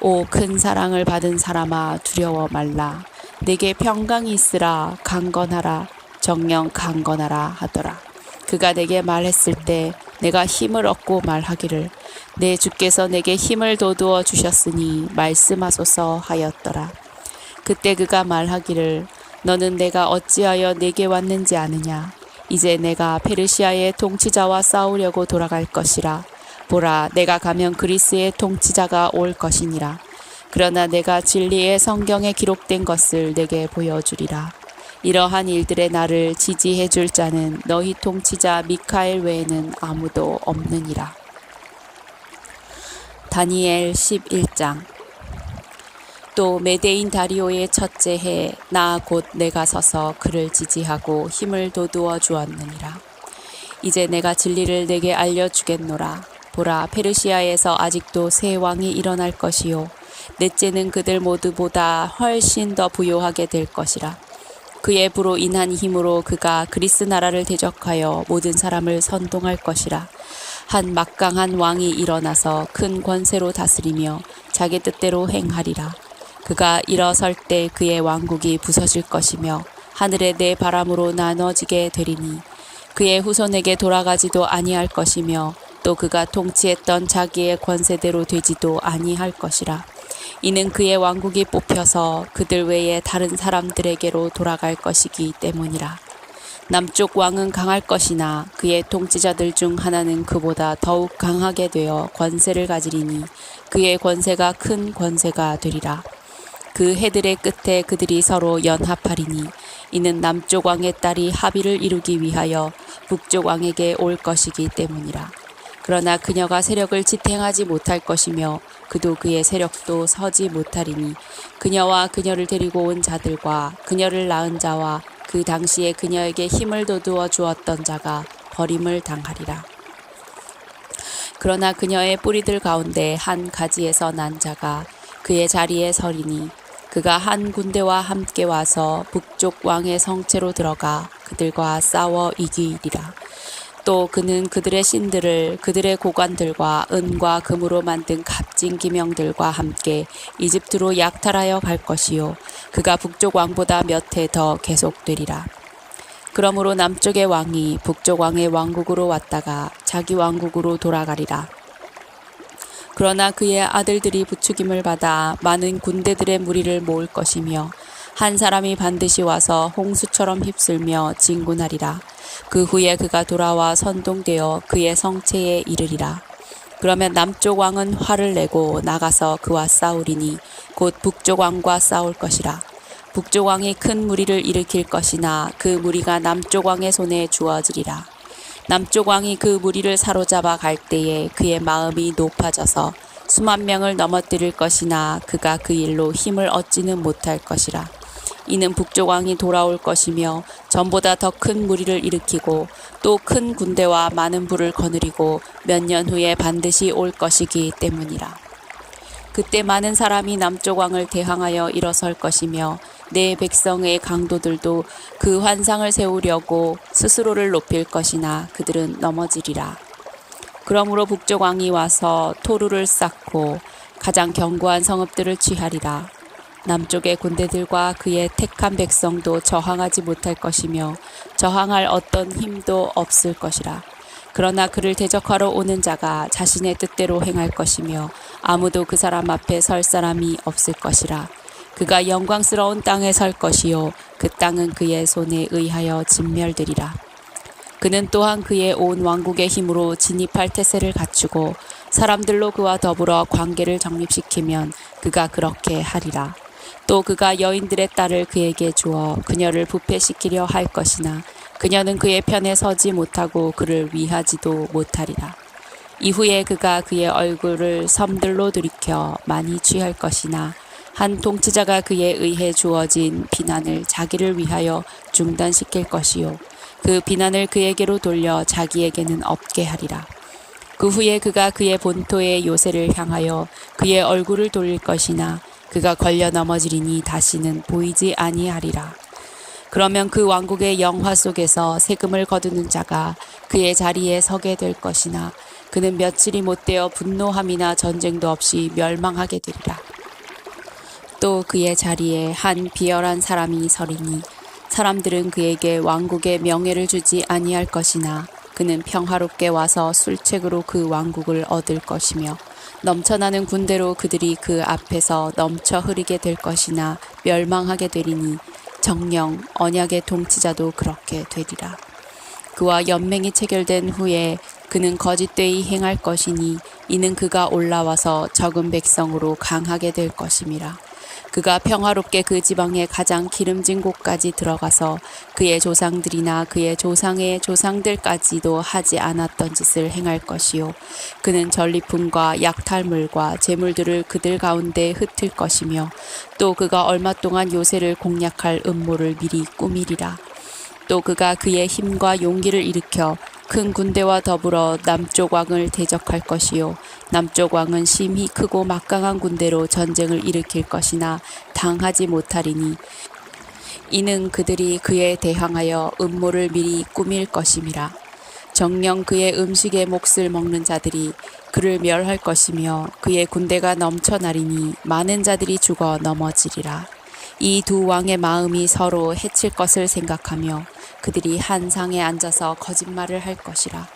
오 큰 사랑을 받은 사람아 두려워 말라. 내게 평강이 있으라. 강건하라. 정녕 강건하라 하더라. 그가 내게 말했을 때 내가 힘을 얻고 말하기를, 내 주께서 내게 힘을 돋우어 주셨으니 말씀하소서 하였더라. 그때 그가 말하기를, 너는 내가 어찌하여 내게 왔는지 아느냐. 이제 내가 페르시아의 통치자와 싸우려고 돌아갈 것이라. 보라, 내가 가면 그리스의 통치자가 올 것이니라. 그러나 내가 진리의 성경에 기록된 것을 내게 보여주리라. 이러한 일들에 나를 지지해 줄 자는 너희 통치자 미카엘 외에는 아무도 없느니라. 다니엘 11장. 또 메대인 다리오의 첫째 해 나 곧 내가 서서 그를 지지하고 힘을 돋우어 주었느니라. 이제 내가 진리를 내게 알려주겠노라. 보라, 페르시아에서 아직도 새 왕이 일어날 것이요 넷째는 그들 모두보다 훨씬 더 부요하게 될 것이라. 그의 부로 인한 힘으로 그가 그리스 나라를 대적하여 모든 사람을 선동할 것이라. 한 막강한 왕이 일어나서 큰 권세로 다스리며 자기 뜻대로 행하리라. 그가 일어설 때 그의 왕국이 부서질 것이며 하늘의 네 바람으로 나눠지게 되리니 그의 후손에게 돌아가지도 아니할 것이며 또 그가 통치했던 자기의 권세대로 되지도 아니할 것이라. 이는 그의 왕국이 뽑혀서 그들 외에 다른 사람들에게로 돌아갈 것이기 때문이라. 남쪽 왕은 강할 것이나 그의 통치자들 중 하나는 그보다 더욱 강하게 되어 권세를 가지리니 그의 권세가 큰 권세가 되리라. 그 해들의 끝에 그들이 서로 연합하리니 이는 남쪽 왕의 딸이 합의를 이루기 위하여 북쪽 왕에게 올 것이기 때문이라. 그러나 그녀가 세력을 지탱하지 못할 것이며 그도 그의 세력도 서지 못하리니 그녀와 그녀를 데리고 온 자들과 그녀를 낳은 자와 그 당시에 그녀에게 힘을 돋우어 주었던 자가 버림을 당하리라. 그러나 그녀의 뿌리들 가운데 한 가지에서 난 자가 그의 자리에 서리니 그가 한 군대와 함께 와서 북쪽 왕의 성체로 들어가 그들과 싸워 이기리라. 또 그는 그들의 신들을 그들의 고관들과 은과 금으로 만든 값진 기명들과 함께 이집트로 약탈하여 갈 것이요 그가 북쪽 왕보다 몇 해 더 계속되리라. 그러므로 남쪽의 왕이 북쪽 왕의 왕국으로 왔다가 자기 왕국으로 돌아가리라. 그러나 그의 아들들이 부추김을 받아 많은 군대들의 무리를 모을 것이며 한 사람이 반드시 와서 홍수처럼 휩쓸며 진군하리라. 그 후에 그가 돌아와 선동되어 그의 성체에 이르리라. 그러면 남쪽 왕은 화를 내고 나가서 그와 싸우리니 곧 북쪽 왕과 싸울 것이라. 북쪽 왕이 큰 무리를 일으킬 것이나 그 무리가 남쪽 왕의 손에 주어지리라. 남쪽 왕이 그 무리를 사로잡아 갈 때에 그의 마음이 높아져서 수만 명을 넘어뜨릴 것이나 그가 그 일로 힘을 얻지는 못할 것이라. 이는 북쪽 왕이 돌아올 것이며 전보다 더 큰 무리를 일으키고 또 큰 군대와 많은 부를 거느리고 몇 년 후에 반드시 올 것이기 때문이라. 그때 많은 사람이 남쪽 왕을 대항하여 일어설 것이며 내 백성의 강도들도 그 환상을 세우려고 스스로를 높일 것이나 그들은 넘어지리라. 그러므로 북쪽 왕이 와서 토루를 쌓고 가장 견고한 성읍들을 취하리라. 남쪽의 군대들과 그의 택한 백성도 저항하지 못할 것이며 저항할 어떤 힘도 없을 것이라. 그러나 그를 대적하러 오는 자가 자신의 뜻대로 행할 것이며 아무도 그 사람 앞에 설 사람이 없을 것이라. 그가 영광스러운 땅에 설 것이요 그 땅은 그의 손에 의하여 진멸되리라. 그는 또한 그의 온 왕국의 힘으로 진입할 태세를 갖추고 사람들로 그와 더불어 관계를 정립시키면 그가 그렇게 하리라. 또 그가 여인들의 딸을 그에게 주어 그녀를 부패시키려 할 것이나 그녀는 그의 편에 서지 못하고 그를 위하지도 못하리라. 이후에 그가 그의 얼굴을 섬들로 들이켜 많이 취할 것이나 한 통치자가 그에 의해 주어진 비난을 자기를 위하여 중단시킬 것이요 그 비난을 그에게로 돌려 자기에게는 없게 하리라. 그 후에 그가 그의 본토의 요새를 향하여 그의 얼굴을 돌릴 것이나 그가 걸려 넘어지리니 다시는 보이지 아니하리라. 그러면 그 왕국의 영화 속에서 세금을 거두는 자가 그의 자리에 서게 될 것이나 그는 며칠이 못되어 분노함이나 전쟁도 없이 멸망하게 되리라. 또 그의 자리에 한 비열한 사람이 서리니 사람들은 그에게 왕국의 명예를 주지 아니할 것이나 그는 평화롭게 와서 술책으로 그 왕국을 얻을 것이며 넘쳐나는 군대로 그들이 그 앞에서 넘쳐 흐르게 될 것이나 멸망하게 되리니 정녕 언약의 통치자도 그렇게 되리라. 그와 연맹이 체결된 후에 그는 거짓되이 행할 것이니 이는 그가 올라와서 적은 백성으로 강하게 될 것임이라. 그가 평화롭게 그 지방의 가장 기름진 곳까지 들어가서 그의 조상들이나 그의 조상의 조상들까지도 하지 않았던 짓을 행할 것이요 그는 전리품과 약탈물과 재물들을 그들 가운데 흩을 것이며 또 그가 얼마 동안 요새를 공략할 음모를 미리 꾸미리라. 또 그가 그의 힘과 용기를 일으켜 큰 군대와 더불어 남쪽 왕을 대적할 것이요 남쪽 왕은 심히 크고 막강한 군대로 전쟁을 일으킬 것이나 당하지 못하리니 이는 그들이 그에 대항하여 음모를 미리 꾸밀 것임이라. 정녕 그의 음식에 몫을 먹는 자들이 그를 멸할 것이며 그의 군대가 넘쳐나리니 많은 자들이 죽어 넘어지리라. 이 두 왕의 마음이 서로 해칠 것을 생각하며 그들이 한 상에 앉아서 거짓말을 할 것이라.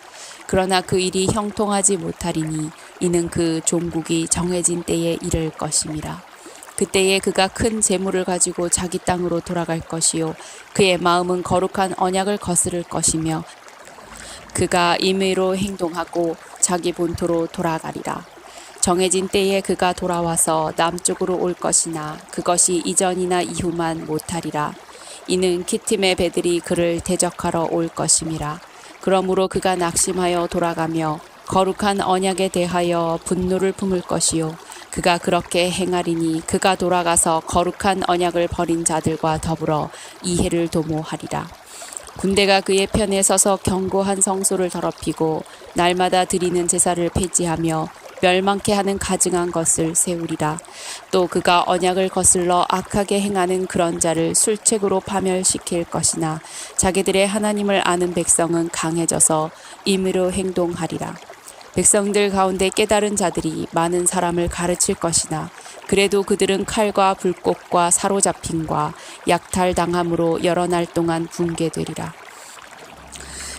그러나 그 일이 형통하지 못하리니 이는 그 종국이 정해진 때에 이를 것임이라. 그때에 그가 큰 재물을 가지고 자기 땅으로 돌아갈 것이요 그의 마음은 거룩한 언약을 거스를 것이며 그가 임의로 행동하고 자기 본토로 돌아가리라. 정해진 때에 그가 돌아와서 남쪽으로 올 것이나 그것이 이전이나 이후만 못하리라. 이는 키팀의 배들이 그를 대적하러 올 것임이라. 그러므로 그가 낙심하여 돌아가며 거룩한 언약에 대하여 분노를 품을 것이요 그가 그렇게 행하리니 그가 돌아가서 거룩한 언약을 버린 자들과 더불어 이해를 도모하리라. 군대가 그의 편에 서서 견고한 성소를 더럽히고 날마다 드리는 제사를 폐지하며 멸망케 하는 가증한 것을 세우리라. 또 그가 언약을 거슬러 악하게 행하는 그런 자를 술책으로 파멸시킬 것이나 자기들의 하나님을 아는 백성은 강해져서 임의로 행동하리라. 백성들 가운데 깨달은 자들이 많은 사람을 가르칠 것이나 그래도 그들은 칼과 불꽃과 사로잡힘과 약탈당함으로 여러 날 동안 붕괴되리라.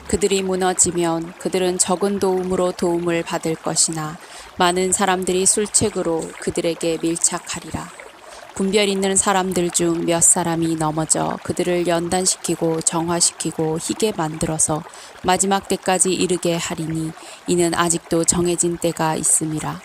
그들이 무너지면 그들은 적은 도움으로 도움을 받을 것이나 많은 사람들이 술책으로 그들에게 밀착하리라. 분별 있는 사람들 중 몇 사람이 넘어져 그들을 연단시키고 정화시키고 희게 만들어서 마지막 때까지 이르게 하리니 이는 아직도 정해진 때가 있음이라.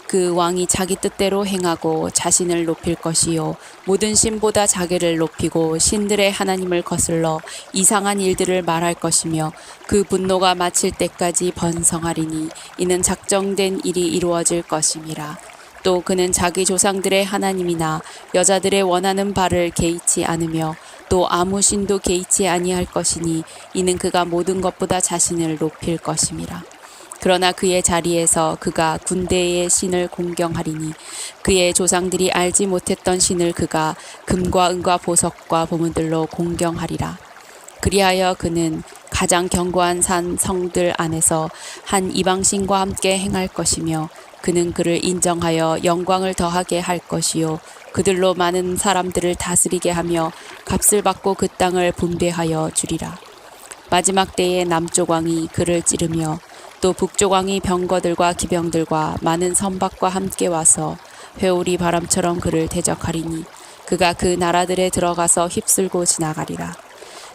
그 왕이 자기 뜻대로 행하고 자신을 높일 것이요 모든 신보다 자기를 높이고 신들의 하나님을 거슬러 이상한 일들을 말할 것이며 그 분노가 마칠 때까지 번성하리니 이는 작정된 일이 이루어질 것임이라. 또 그는 자기 조상들의 하나님이나 여자들의 원하는 바를 개의치 않으며 또 아무 신도 개의치 아니할 것이니 이는 그가 모든 것보다 자신을 높일 것임이라. 그러나 그의 자리에서 그가 군대의 신을 공경하리니 그의 조상들이 알지 못했던 신을 그가 금과 은과 보석과 보문들로 공경하리라. 그리하여 그는 가장 견고한 산 성들 안에서 한 이방신과 함께 행할 것이며 그는 그를 인정하여 영광을 더하게 할 것이요 그들로 많은 사람들을 다스리게 하며 값을 받고 그 땅을 분배하여 주리라. 마지막 때에 남쪽 왕이 그를 찌르며 또 북쪽 왕이 병거들과 기병들과 많은 선박과 함께 와서 회오리 바람처럼 그를 대적하리니 그가 그 나라들에 들어가서 휩쓸고 지나가리라.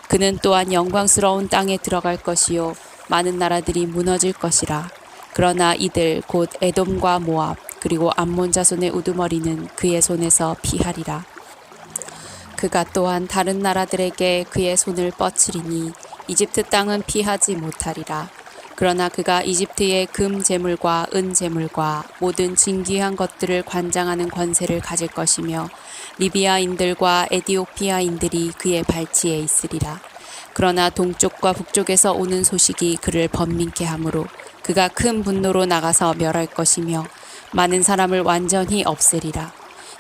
그는 또한 영광스러운 땅에 들어갈 것이요 많은 나라들이 무너질 것이라. 그러나 이들 곧 에돔과 모압 그리고 암몬 자손의 우두머리는 그의 손에서 피하리라. 그가 또한 다른 나라들에게 그의 손을 뻗치리니 이집트 땅은 피하지 못하리라. 그러나 그가 이집트의 금 재물과 은 재물과 모든 진귀한 것들을 관장하는 권세를 가질 것이며 리비아인들과 에디오피아인들이 그의 발치에 있으리라. 그러나 동쪽과 북쪽에서 오는 소식이 그를 번민케 하므로 그가 큰 분노로 나가서 멸할 것이며 많은 사람을 완전히 없애리라.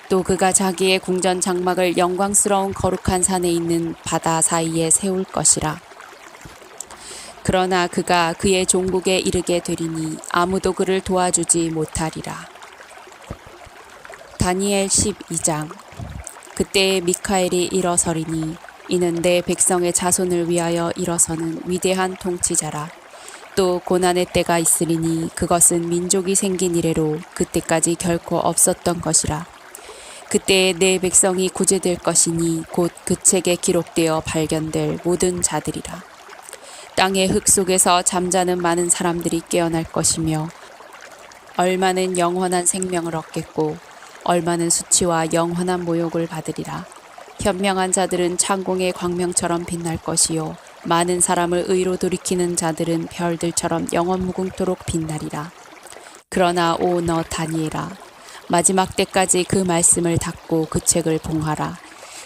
또 그가 자기의 궁전 장막을 영광스러운 거룩한 산에 있는 바다 사이에 세울 것이라. 그러나 그가 그의 종국에 이르게 되리니 아무도 그를 도와주지 못하리라. 다니엘 12장. 그때에 미카엘이 일어서리니 이는 내 백성의 자손을 위하여 일어서는 위대한 통치자라. 또 고난의 때가 있으리니 그것은 민족이 생긴 이래로 그때까지 결코 없었던 것이라. 그때에 내 백성이 구제될 것이니 곧 그 책에 기록되어 발견될 모든 자들이라. 땅의 흙 속에서 잠자는 많은 사람들이 깨어날 것이며 얼마는 영원한 생명을 얻겠고 얼마는 수치와 영원한 모욕을 받으리라. 현명한 자들은 창공의 광명처럼 빛날 것이요 많은 사람을 의로 돌이키는 자들은 별들처럼 영원 무궁토록 빛나리라. 그러나 오 너 다니엘아 마지막 때까지 그 말씀을 닫고 그 책을 봉하라.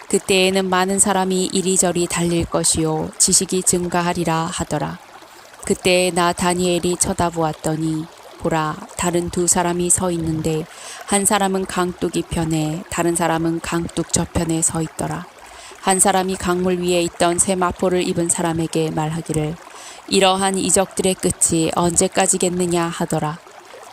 그때에는 많은 사람이 이리저리 달릴 것이요 지식이 증가하리라 하더라. 그때에 나 다니엘이 쳐다보았더니 보라 다른 두 사람이 서 있는데 한 사람은 강둑 이편에 다른 사람은 강둑 저편에 서 있더라. 한 사람이 강물 위에 있던 세마포를 입은 사람에게 말하기를 이러한 이적들의 끝이 언제까지겠느냐 하더라.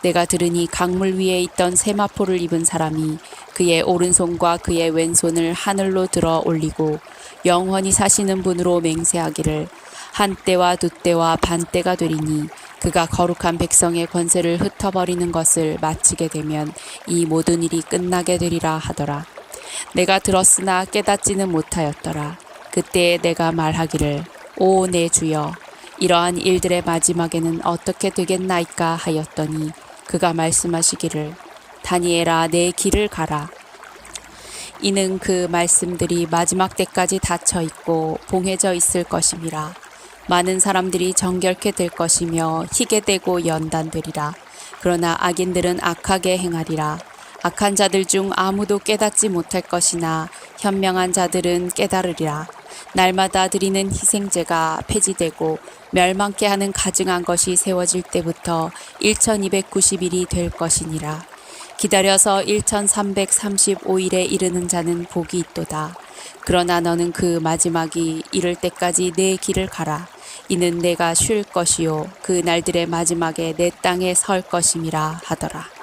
내가 들으니 강물 위에 있던 세마포를 입은 사람이 그의 오른손과 그의 왼손을 하늘로 들어 올리고 영원히 사시는 분으로 맹세하기를 한 때와 두 때와 반 때가 되리니 그가 거룩한 백성의 권세를 흩어버리는 것을 마치게 되면 이 모든 일이 끝나게 되리라 하더라. 내가 들었으나 깨닫지는 못하였더라. 그때 내가 말하기를 오 내 주여 이러한 일들의 마지막에는 어떻게 되겠나이까 하였더니 그가 말씀하시기를 다니엘아 내 길을 가라. 이는 그 말씀들이 마지막 때까지 닫혀 있고 봉해져 있을 것임이라. 많은 사람들이 정결케 될 것이며 희게 되고 연단되리라. 그러나 악인들은 악하게 행하리라. 악한 자들 중 아무도 깨닫지 못할 것이나 현명한 자들은 깨달으리라. 날마다 드리는 희생제가 폐지되고 멸망케 하는 가증한 것이 세워질 때부터 1290일이 될 것이니라. 기다려서 1335일에 이르는 자는 복이 있도다. 그러나 너는 그 마지막이 이를 때까지 내 길을 가라. 이는 내가 쉴 것이요 그 날들의 마지막에 내 땅에 설 것임이라 하더라.